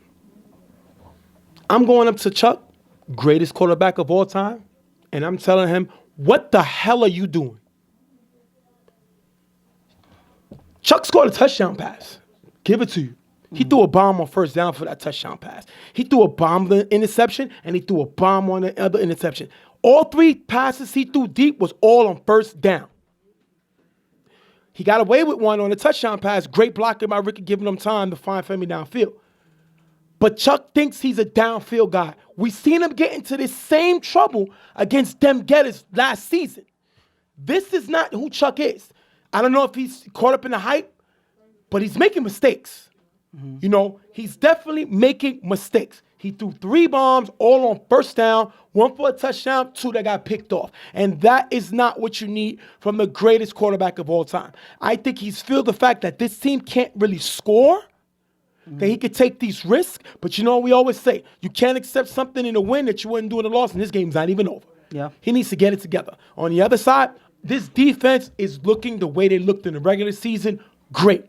I'm going up to Chuck, greatest quarterback of all time, and I'm telling him, what the hell are you doing? Chuck scored a touchdown pass. Give it to you. He threw a bomb on first down for that touchdown pass. He threw a bomb on the interception, and he threw a bomb on the other interception. All 3 passes he threw deep was all on first down. He got away with one on the touchdown pass. Great blocking by Ricky, giving him time to find Femi downfield. But Chuck thinks he's a downfield guy. We seen him get into this same trouble against them Getters last season. This is not who Chuck is. I don't know if he's caught up in the hype, but he's making mistakes. He's definitely making mistakes. He threw 3 bombs, all on first down, 1 for a touchdown, 2 that got picked off. And that is not what you need from the greatest quarterback of all time. I think he's feel the fact that this team can't really score, that he could take these risks. But we always say, you can't accept something in a win that you wouldn't do in a loss, and this game's not even over. Yeah. He needs to get it together. On the other side, this defense is looking the way they looked in the regular season. Great.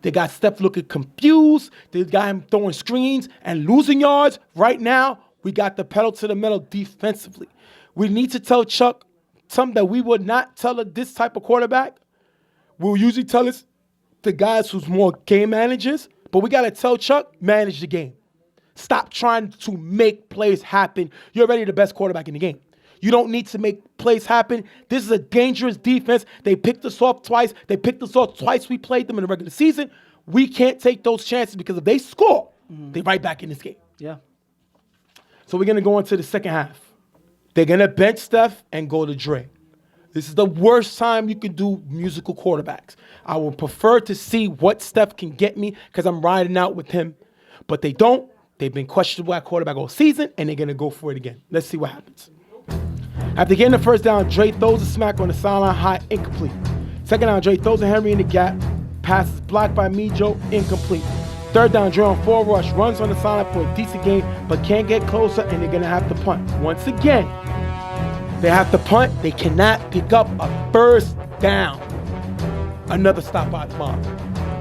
They got Steph looking confused. They got him throwing screens and losing yards. Right now, we got the pedal to the metal defensively. We need to tell Chuck something that we would not tell this type of quarterback. We'll usually tell the guys who's more game managers, but we got to tell Chuck, manage the game. Stop trying to make plays happen. You're already the best quarterback in the game. You don't need to make plays happen. This is a dangerous defense. They picked us off twice. We played them in the regular season. We can't take those chances because if they score, they're right back in this game. Yeah. So we're going to go into the second half. They're going to bench Steph and go to Dre. This is the worst time you can do musical quarterbacks. I would prefer to see what Steph can get me because I'm riding out with him. But they don't. They've been questionable at quarterback all season, and they're going to go for it again. Let's see what happens. After getting the first down, Dre throws a smack on the sideline high, incomplete. Second down, Dre throws a Henry in the gap. Pass is blocked by Mijo, incomplete. Third down, Dre on 4 rush, runs on the sideline for a decent gain, but can't get closer, and they're going to have to punt. Once again, they have to punt. They cannot pick up a first down. Another stop by the bomb.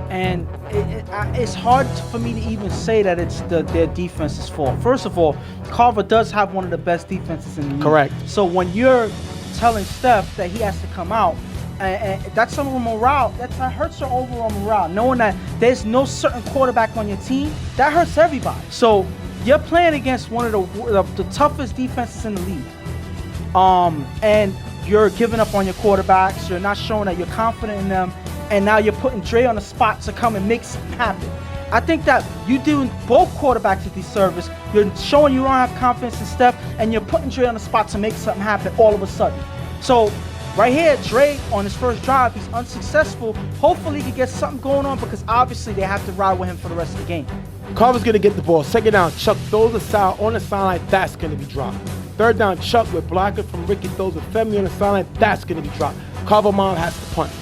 And it's hard for me to even say that it's their defense's fault. First of all, Carver does have one of the best defenses in the league. Correct. So when you're telling Steph that he has to come out, and that's some of the morale, that hurts your overall morale. Knowing that there's no certain quarterback on your team, that hurts everybody. So you're playing against one of the toughest defenses in the league. And you're giving up on your quarterbacks. You're not showing that you're confident in them. And now you're putting Dre on the spot to come and make something happen. I think that you're doing both quarterbacks a disservice. You're showing you don't have confidence in Steph, and you're putting Dre on the spot to make something happen all of a sudden. So right here, Dre on his first drive, he's unsuccessful. Hopefully he can get something going on because obviously they have to ride with him for the rest of the game. Carver's going to get the ball. Second down, Chuck throws a side on the sideline. That's going to be dropped. Third down, Chuck with blocker from Ricky throws a Femi on the sideline. That's going to be dropped. Carver mom has to punt.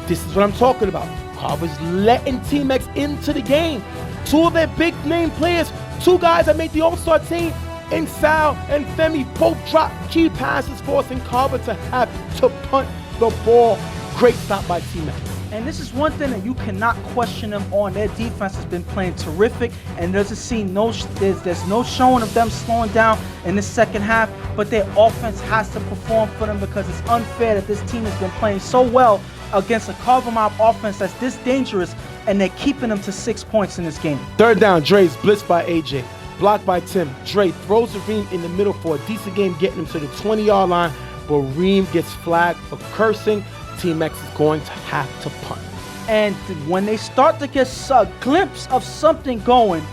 This is what I'm talking about. Carver's letting Team X into the game. 2 of their big name players, 2 guys that made the All-Star team, and Sal and Femi both dropped key passes, forcing Carver to have to punt the ball. Great stop by Team X. And this is one thing that you cannot question them on. Their defense has been playing terrific, and there's no showing of them slowing down in the second half, but their offense has to perform for them because it's unfair that this team has been playing so well against a Carver mob offense that's this dangerous, and they're keeping them to 6 points in this game. Third down, Dre's blitzed by AJ. Blocked by Tim. Dre throws the Reem in the middle for a decent game, getting him to the 20-yard line, but Reem gets flagged for cursing. Team X is going to have to punt. And when they start to get a glimpse of something going,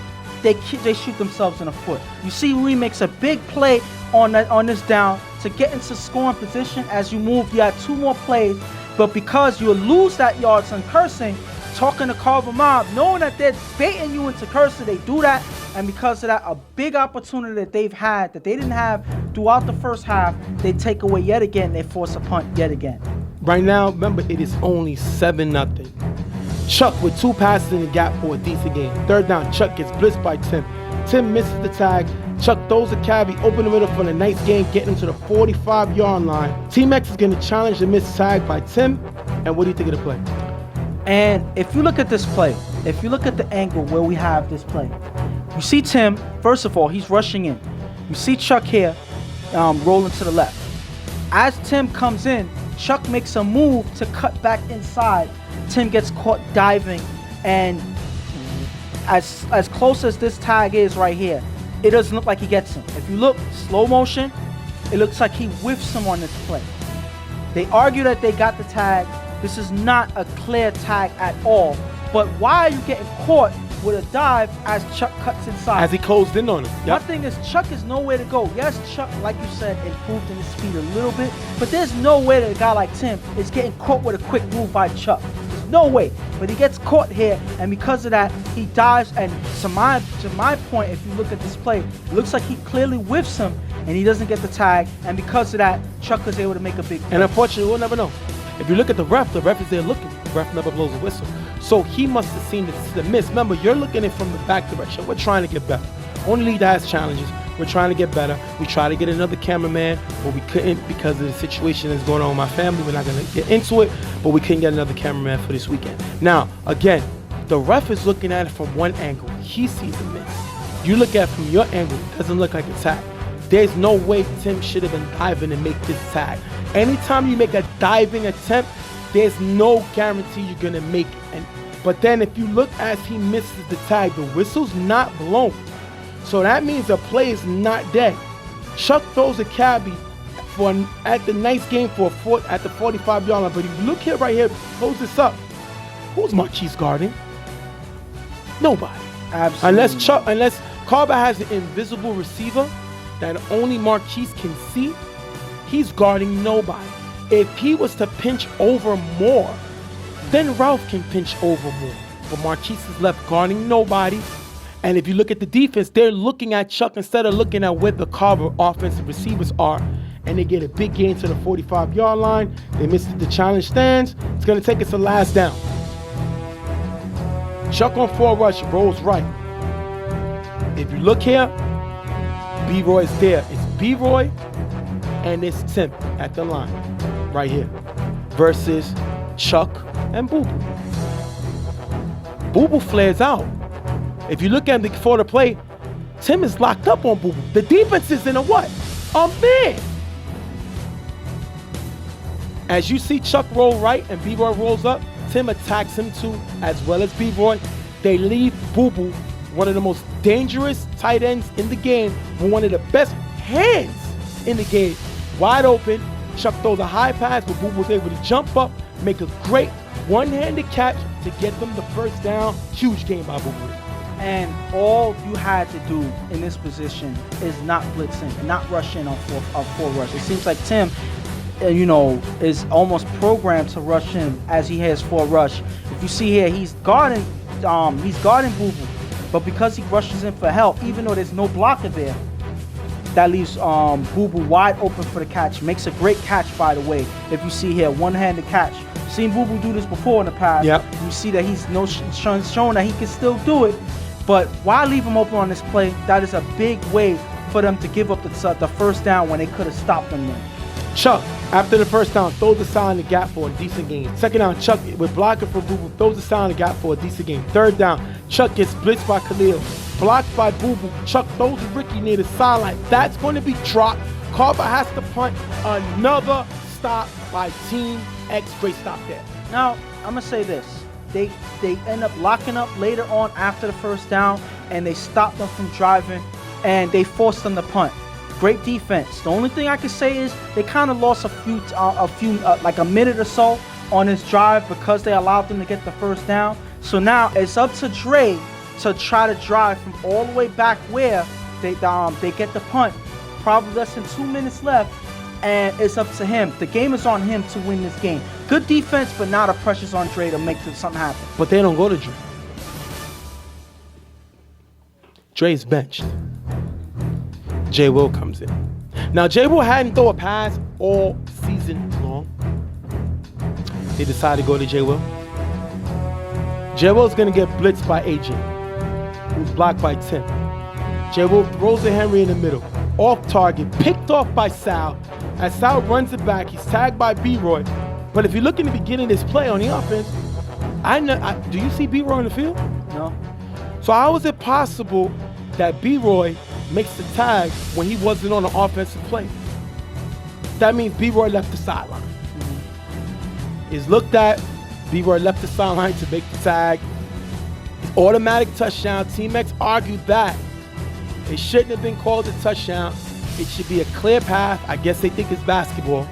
they shoot themselves in the foot. You see, Lee makes a big play on this down to get into scoring position. As you move, you have 2 more plays, but because you lose that yards on cursing, talking to Carver Mob, knowing that they're baiting you into cursing, they do that, and because of that, a big opportunity that they've had that they didn't have throughout the first half, they take away yet again. They force a punt yet again. Right now, remember, it is only 7-0. Chuck with 2 passes in the gap for a decent game. Third down, Chuck gets blitzed by Tim. Tim misses the tag. Chuck throws a carry, open the middle for the nice game, getting him to the 45-yard line. Team X is going to challenge the missed tag by Tim. And what do you think of the play? And if you look at this play, if you look at the angle where we have this play, you see Tim, first of all, he's rushing in. You see Chuck here rolling to the left. As Tim comes in, Chuck makes a move to cut back inside. Tim gets caught diving, and as close as this tag is right here, it doesn't look like he gets him. If you look slow motion, it looks like he whiffs him on this play. They argue that they got the tag. This is not a clear tag at all. But why are you getting caught with a dive as Chuck cuts inside? As he closed in on him. Yep. My thing is, Chuck is nowhere to go. Yes, Chuck, like you said, improved in his speed a little bit, but there's no way that a guy like Tim is getting caught with a quick move by Chuck. There's no way. But he gets caught here, and because of that, he dives. And to my point, if you look at this play, it looks like he clearly whiffs him, and he doesn't get the tag. And because of that, Chuck was able to make a big play. And unfortunately, we'll never know. If you look at the ref is there looking. The ref never blows a whistle. So he must have seen the miss. Remember, you're looking at it from the back direction. We're trying to get better. Only league that has challenges. We're trying to get better. We tried to get another cameraman, but we couldn't because of the situation that's going on with my family. We're not going to get into it, but we couldn't get another cameraman for this weekend. Now, again, the ref is looking at it from one angle. He sees the miss. You look at it from your angle, it doesn't look like a tag. There's no way Tim should have been diving and make this tag. Anytime you make a diving attempt, there's no guarantee you're going to make it. But then if you look as he misses the tag, the whistle's not blown. So that means the play is not dead. Chuck throws a cabbie at the nice game at the 45-yard line. But if you look here, right here, close this up. Who's Marquise guarding? Nobody. Absolutely. Unless Carver has an invisible receiver that only Marquise can see, he's guarding nobody. If he was to pinch over more, then Ralph can pinch over more. But Marquise is left guarding nobody. And if you look at the defense, they're looking at Chuck instead of looking at where the Carver offensive receivers are. And they get a big gain to the 45-yard line. They missed the challenge stands. It's going to take us a last down. Chuck on 4 rush, rolls right. If you look here, B-Roy is there. It's B-Roy and it's Tim at the line right here versus Chuck and Boo Boo. Boo Boo flares out. If you look at him before the play, Tim is locked up on Boo Boo. The defense is in a what? A man. As you see Chuck roll right and B-Roy rolls up, Tim attacks him too, as well as B-Roy. They leave Boo Boo, one of the most dangerous tight ends in the game, with one of the best hands in the game, wide open. Chuck throws a high pass, but Boo Boo was able to jump up, make a great one-handed catch to get them the first down. Huge game by Boo Boo. And all you had to do in this position is not blitzing, not rushing on four rush. It seems like Tim, is almost programmed to rush him as he has 4 rush. If you see here, he's guarding Boo Boo, but because he rushes in for help, even though there's no blocker there, that leaves Boo Boo wide open for the catch. Makes a great catch, by the way. If you see here, one-handed catch. You've seen Boo Boo do this before in the past. Yep. You see that he's shown that he can still do it. But why leave him open on this play? That is a big way for them to give up the first down when they could have stopped them there. Chuck, after the first down, throws the side in the gap for a decent gain. Second down, Chuck, with blocking for Boo Boo, throws the side in the gap for a decent gain. Third down, Chuck gets blitzed by Khalil. Blocked by Boo Boo. Chuck throws Ricky near the sideline. That's going to be dropped. Carver has to punt. Another stop by Team X. Great stop there. Now, I'm going to say this. They end up locking up later on after the first down, and they stop them from driving, and they force them to punt. Great defense. The only thing I can say is they kind of lost a few like a minute or so on this drive because they allowed them to get the first down. So now it's up to Dre to try to drive from all the way back where they get the punt. Probably less than 2 minutes left, and it's up to him. The game is on him to win this game. Good defense, but now the pressure's on Dre to make something happen. But they don't go to Dre. Dre's benched. J. Will comes in. Now, J. Will hadn't thrown a pass all season long. They decided to go to J. Will. J. Will's going to get blitzed by AJ, who's blocked by Tim. J. Will throws to Henry in the middle. Off target, picked off by Sal. As Sal runs it back, he's tagged by B-Roy. But if you look in the beginning of this play on the offense, do you see B-Roy in the field? No. So how is it possible that B-Roy makes the tag when he wasn't on the offensive play? That means B-Roy left the sideline. Is looked at, B-Roy left the sideline to make the tag. It's automatic touchdown. Team X argued that it shouldn't have been called a touchdown. It should be a clear path. I guess they think it's basketball.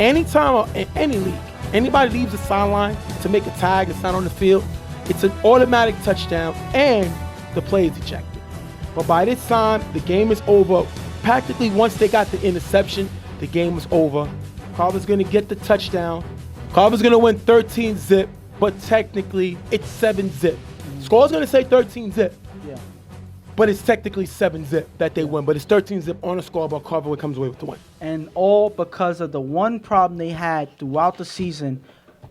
Anytime in any league, anybody leaves the sideline to make a tag that's not on the field, it's an automatic touchdown and the play is ejected. But by this time, the game is over. Practically once they got the interception, the game was over. Carver's going to get the touchdown. Carver's going to win 13-zip, but technically it's 7-zip. Score's going to say 13-zip. Yeah. But it's technically 7-zip that they win. But it's 13-zip on the scoreboard. Carver comes away with the win. And all because of the one problem they had throughout the season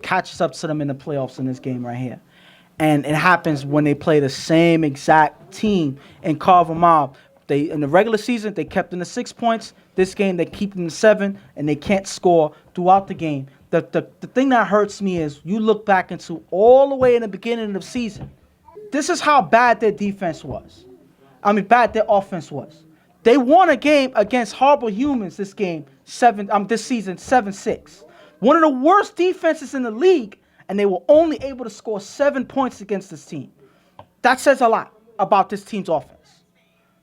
catches up to them in the playoffs in this game right here. And it happens when they play the same exact team in Carver Mob. In the regular season, they kept them to 6 points. This game, they keep them to 7, and they can't score throughout the game. The thing that hurts me is you look back into all the way in the beginning of the season. This is how bad their defense was. Bad their offense was. They won a game against Horrible Humans this season 7-6. One of the worst defenses in the league, and they were only able to score 7 points against this team. That says a lot about this team's offense.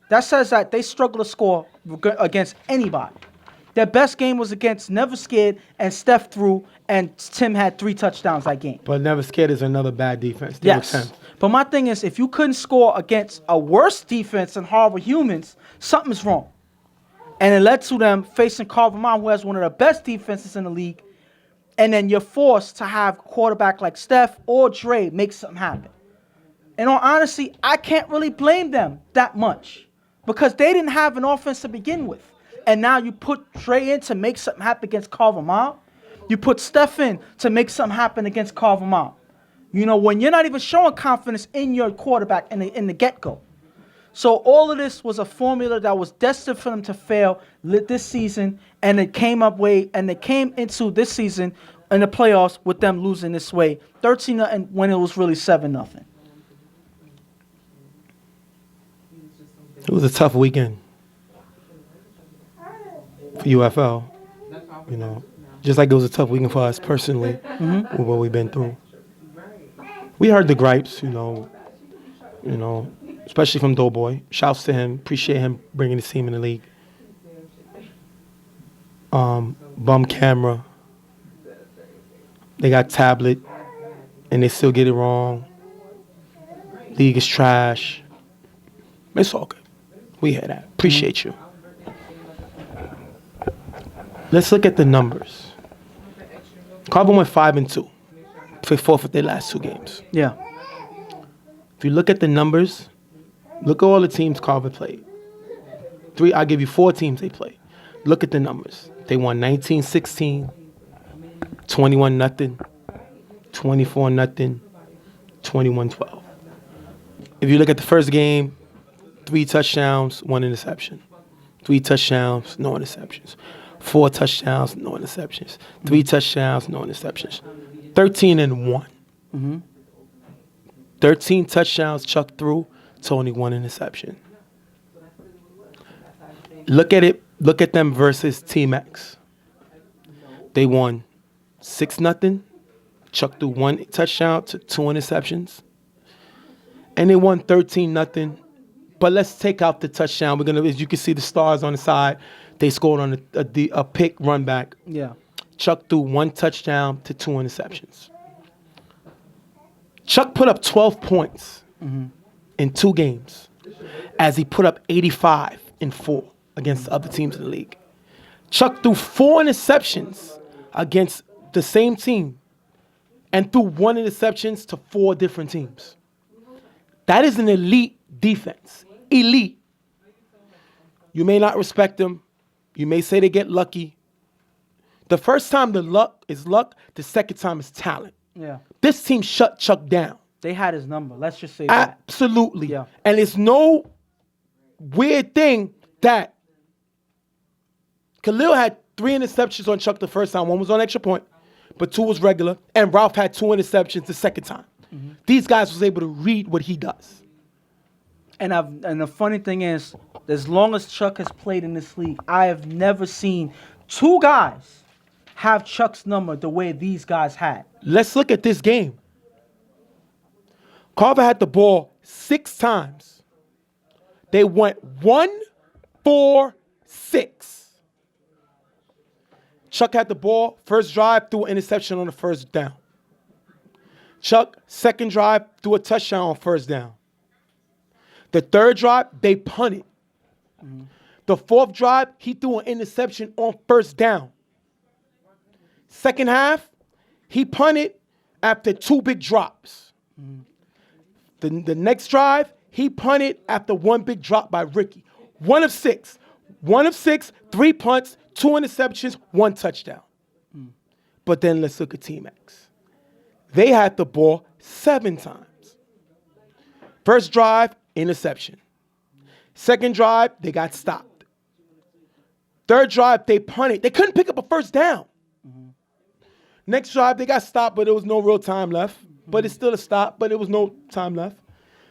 That says that they struggle to score against anybody. Their best game was against Never Scared, and Steph threw, and Tim had 3 touchdowns that game. But Never Scared is another bad defense. They were 10th. But my thing is, if you couldn't score against a worse defense than Horrible Humans, something's wrong. And it led to them facing Carver Mound, who has one of the best defenses in the league, and then you're forced to have a quarterback like Steph or Dre make something happen. In all honesty, I can't really blame them that much because they didn't have an offense to begin with. And now you put Dre in to make something happen against Carver Mound. You put Steph in to make something happen against Carver Mound. You know, when you're not even showing confidence in your quarterback in the get-go. So all of this was a formula that was destined for them to fail this season, and it came into this season in the playoffs with them losing this way, 13-0 when it was really 7-0. It was a tough weekend for UFL. You know, just like it was a tough weekend for us personally with what we've been through. We heard the gripes, you know, especially from Doughboy. Shouts to him. Appreciate him bringing his team in the league. Bum camera. They got tablet, and they still get it wrong. League is trash. It's all good. We hear that. Appreciate you. Let's look at the numbers. Carver went 5-2. They forfeit their last 2 games. Yeah. If you look at the numbers, look at all the teams Carver played. I'll give you 4 teams they played. Look at the numbers. They won 19-16, 21-0, 24-0, 21-12. If you look at the first game, 3 touchdowns, 1 interception. 3 touchdowns, no interceptions. 4 touchdowns, no interceptions. 3 touchdowns, no interceptions. 13-1. 13 touchdowns chucked through to only 1 interception. Look at it. Look at them versus Team X. They won 6-0, chucked through 1 touchdown to 2 interceptions. And they won 13-0. But let's take out the touchdown. As you can see the stars on the side, they scored on a pick run back. Yeah. Chuck threw 1 touchdown to 2 interceptions. Chuck put up 12 points in 2 games as he put up 85 in 4 against the other teams in the league. Chuck threw 4 interceptions against the same team and threw 1 interception to 4 different teams. That is an elite defense. Elite. You may not respect them. You may say they get lucky. The first time the luck is luck, the second time is talent. Yeah. This team shut Chuck down. They had his number. Let's just say that. Absolutely. Yeah. And it's no weird thing that Khalil had 3 interceptions on Chuck the first time. 1 was on extra point, but 2 was regular. And Ralph had 2 interceptions the second time. These guys was able to read what he does. And the funny thing is, as long as Chuck has played in this league, I have never seen 2 guys have Chuck's number the way these guys had. Let's look at this game. Carver had the ball 6 times. They went 1-4-6. Chuck had the ball, first drive, threw an interception on the first down. Chuck, second drive, threw a touchdown on first down. The third drive, they punted. The fourth drive, he threw an interception on first down. Second half, he punted after 2 big drops. The next drive, he punted after 1 big drop by Ricky. 1 of 6. 1 of 6, 3 punts, 2 interceptions, 1 touchdown. But then let's look at Team X. They had the ball 7 times. First drive, interception. Second drive, they got stopped. Third drive, they punted. They couldn't pick up a first down. Next drive, they got stopped, but there was no real time left. But it's still a stop, but there was no time left.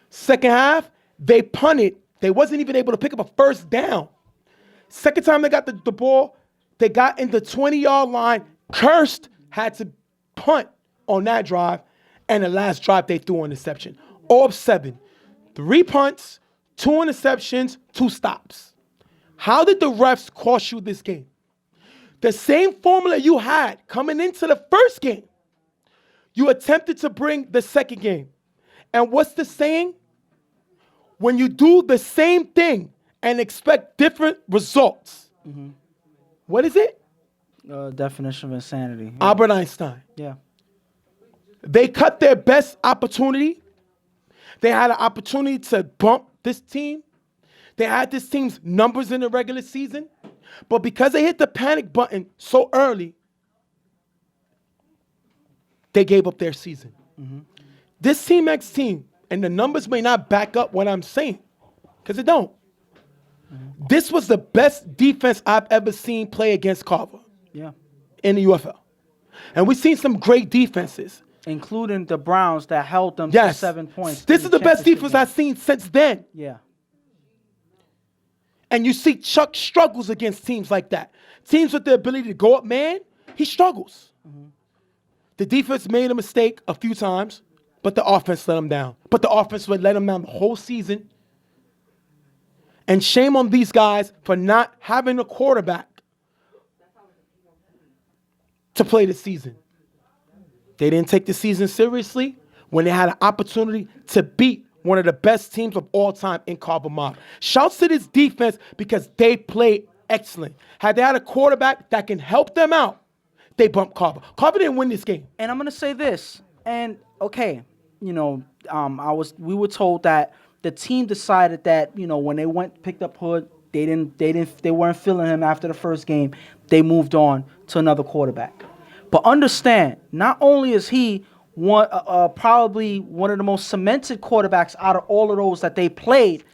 Second half, they punted. They wasn't even able to pick up a first down. Second time they got the ball, they got in the 20-yard line. Cursed had to punt on that drive. And the last drive, they threw an interception. All of 7. 3 punts, 2 interceptions, 2 stops. How did the refs cost you this game? The same formula you had coming into the first game, you attempted to bring the second game. And what's the saying? When you do the same thing and expect different results. What is it? Definition of insanity. Albert Einstein. Yeah. They cut their best opportunity. They had an opportunity to bump this team. They had this team's numbers in the regular season. But because they hit the panic button so early, they gave up their season. This Team X team, and the numbers may not back up what I'm saying, because it don't. This was the best defense I've ever seen play against Carver in the UFL. And we've seen some great defenses. Including the Browns that held them to 7 points. This is the best defense I've seen since then. Yeah. And you see Chuck struggles against teams like that. Teams with the ability to go up, man, he struggles. The defense made a mistake a few times, but the offense let him down. But the offense would let him down the whole season. And shame on these guys for not having a quarterback to play the season. They didn't take the season seriously when they had an opportunity to beat one of the best teams of all time in Carver Mob. Shouts to this defense because they played excellent. Had they had a quarterback that can help them out, they bumped Carver. Carver didn't win this game. And I'm gonna say this. And okay, you know, we were told that the team decided that, you know, when they picked up Hood, they weren't feeling him after the first game. They moved on to another quarterback. But understand, not only is he probably one of the most cemented quarterbacks out of all of those that they played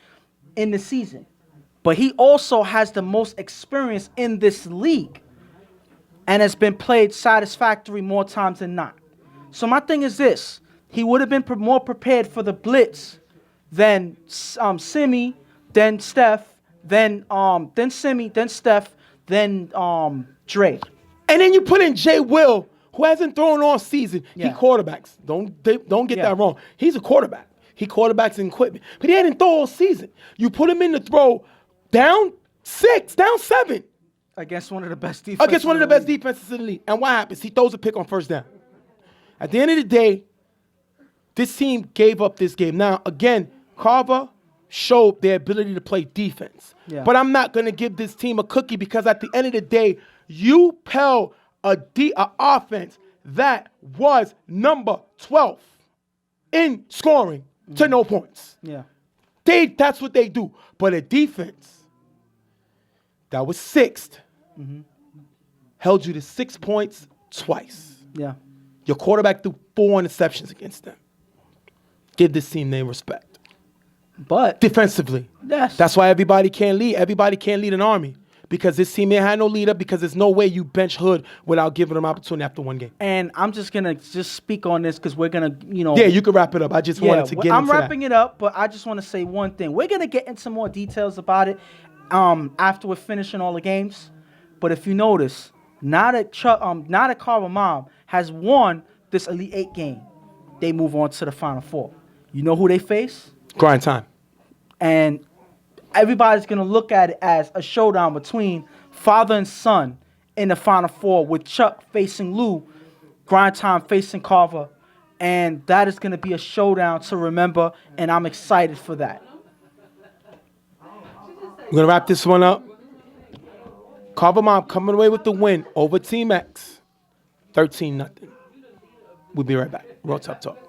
in the season, but he also has the most experience in this league and has been played satisfactory more times than not. So my thing is this. He would have been more prepared for the blitz than Simi, then Steph, then Simi, then Steph, then Dre. And then you put in Jay Will, who hasn't thrown all season. Yeah. He quarterbacks. Don't get that wrong. He's a quarterback. He quarterbacks in equipment. But he hadn't thrown all season. You put him in to throw down 6, down 7. Against one of the best defenses. Against one of the best defenses in the league. And what happens? He throws a pick on first down. At the end of the day, this team gave up this game. Now, again, Carver showed their ability to play defense. Yeah. But I'm not going to give this team a cookie because at the end of the day, you held a offense that was number 12 in scoring to no points. Yeah. That's what they do. But a defense that was 6th held you to 6 points twice. Yeah. Your quarterback threw 4 interceptions against them. Give this team their respect. But defensively, yes, that's why everybody can't lead. Everybody can't lead an army because this team ain't had no leader because there's no way you bench Hood without giving them opportunity after one game. And I'm just gonna speak on this because we're gonna, Yeah, you can wrap it up. I just wanted to get into I'm wrapping it up, but I just want to say one thing. We're gonna get into more details about it after we're finishing all the games. But if you notice, now that Carver Mom has won this Elite 8 game, they move on to the Final Four. You know who they face? Grind time. And everybody's going to look at it as a showdown between father and son in the Final Four with Chuck facing Lou, Grind Time facing Carver. And that is going to be a showdown to remember, and I'm excited for that. We're going to wrap this one up. Carver Mom coming away with the win over Team X, 13-0. We'll be right back. Real Tough Talk.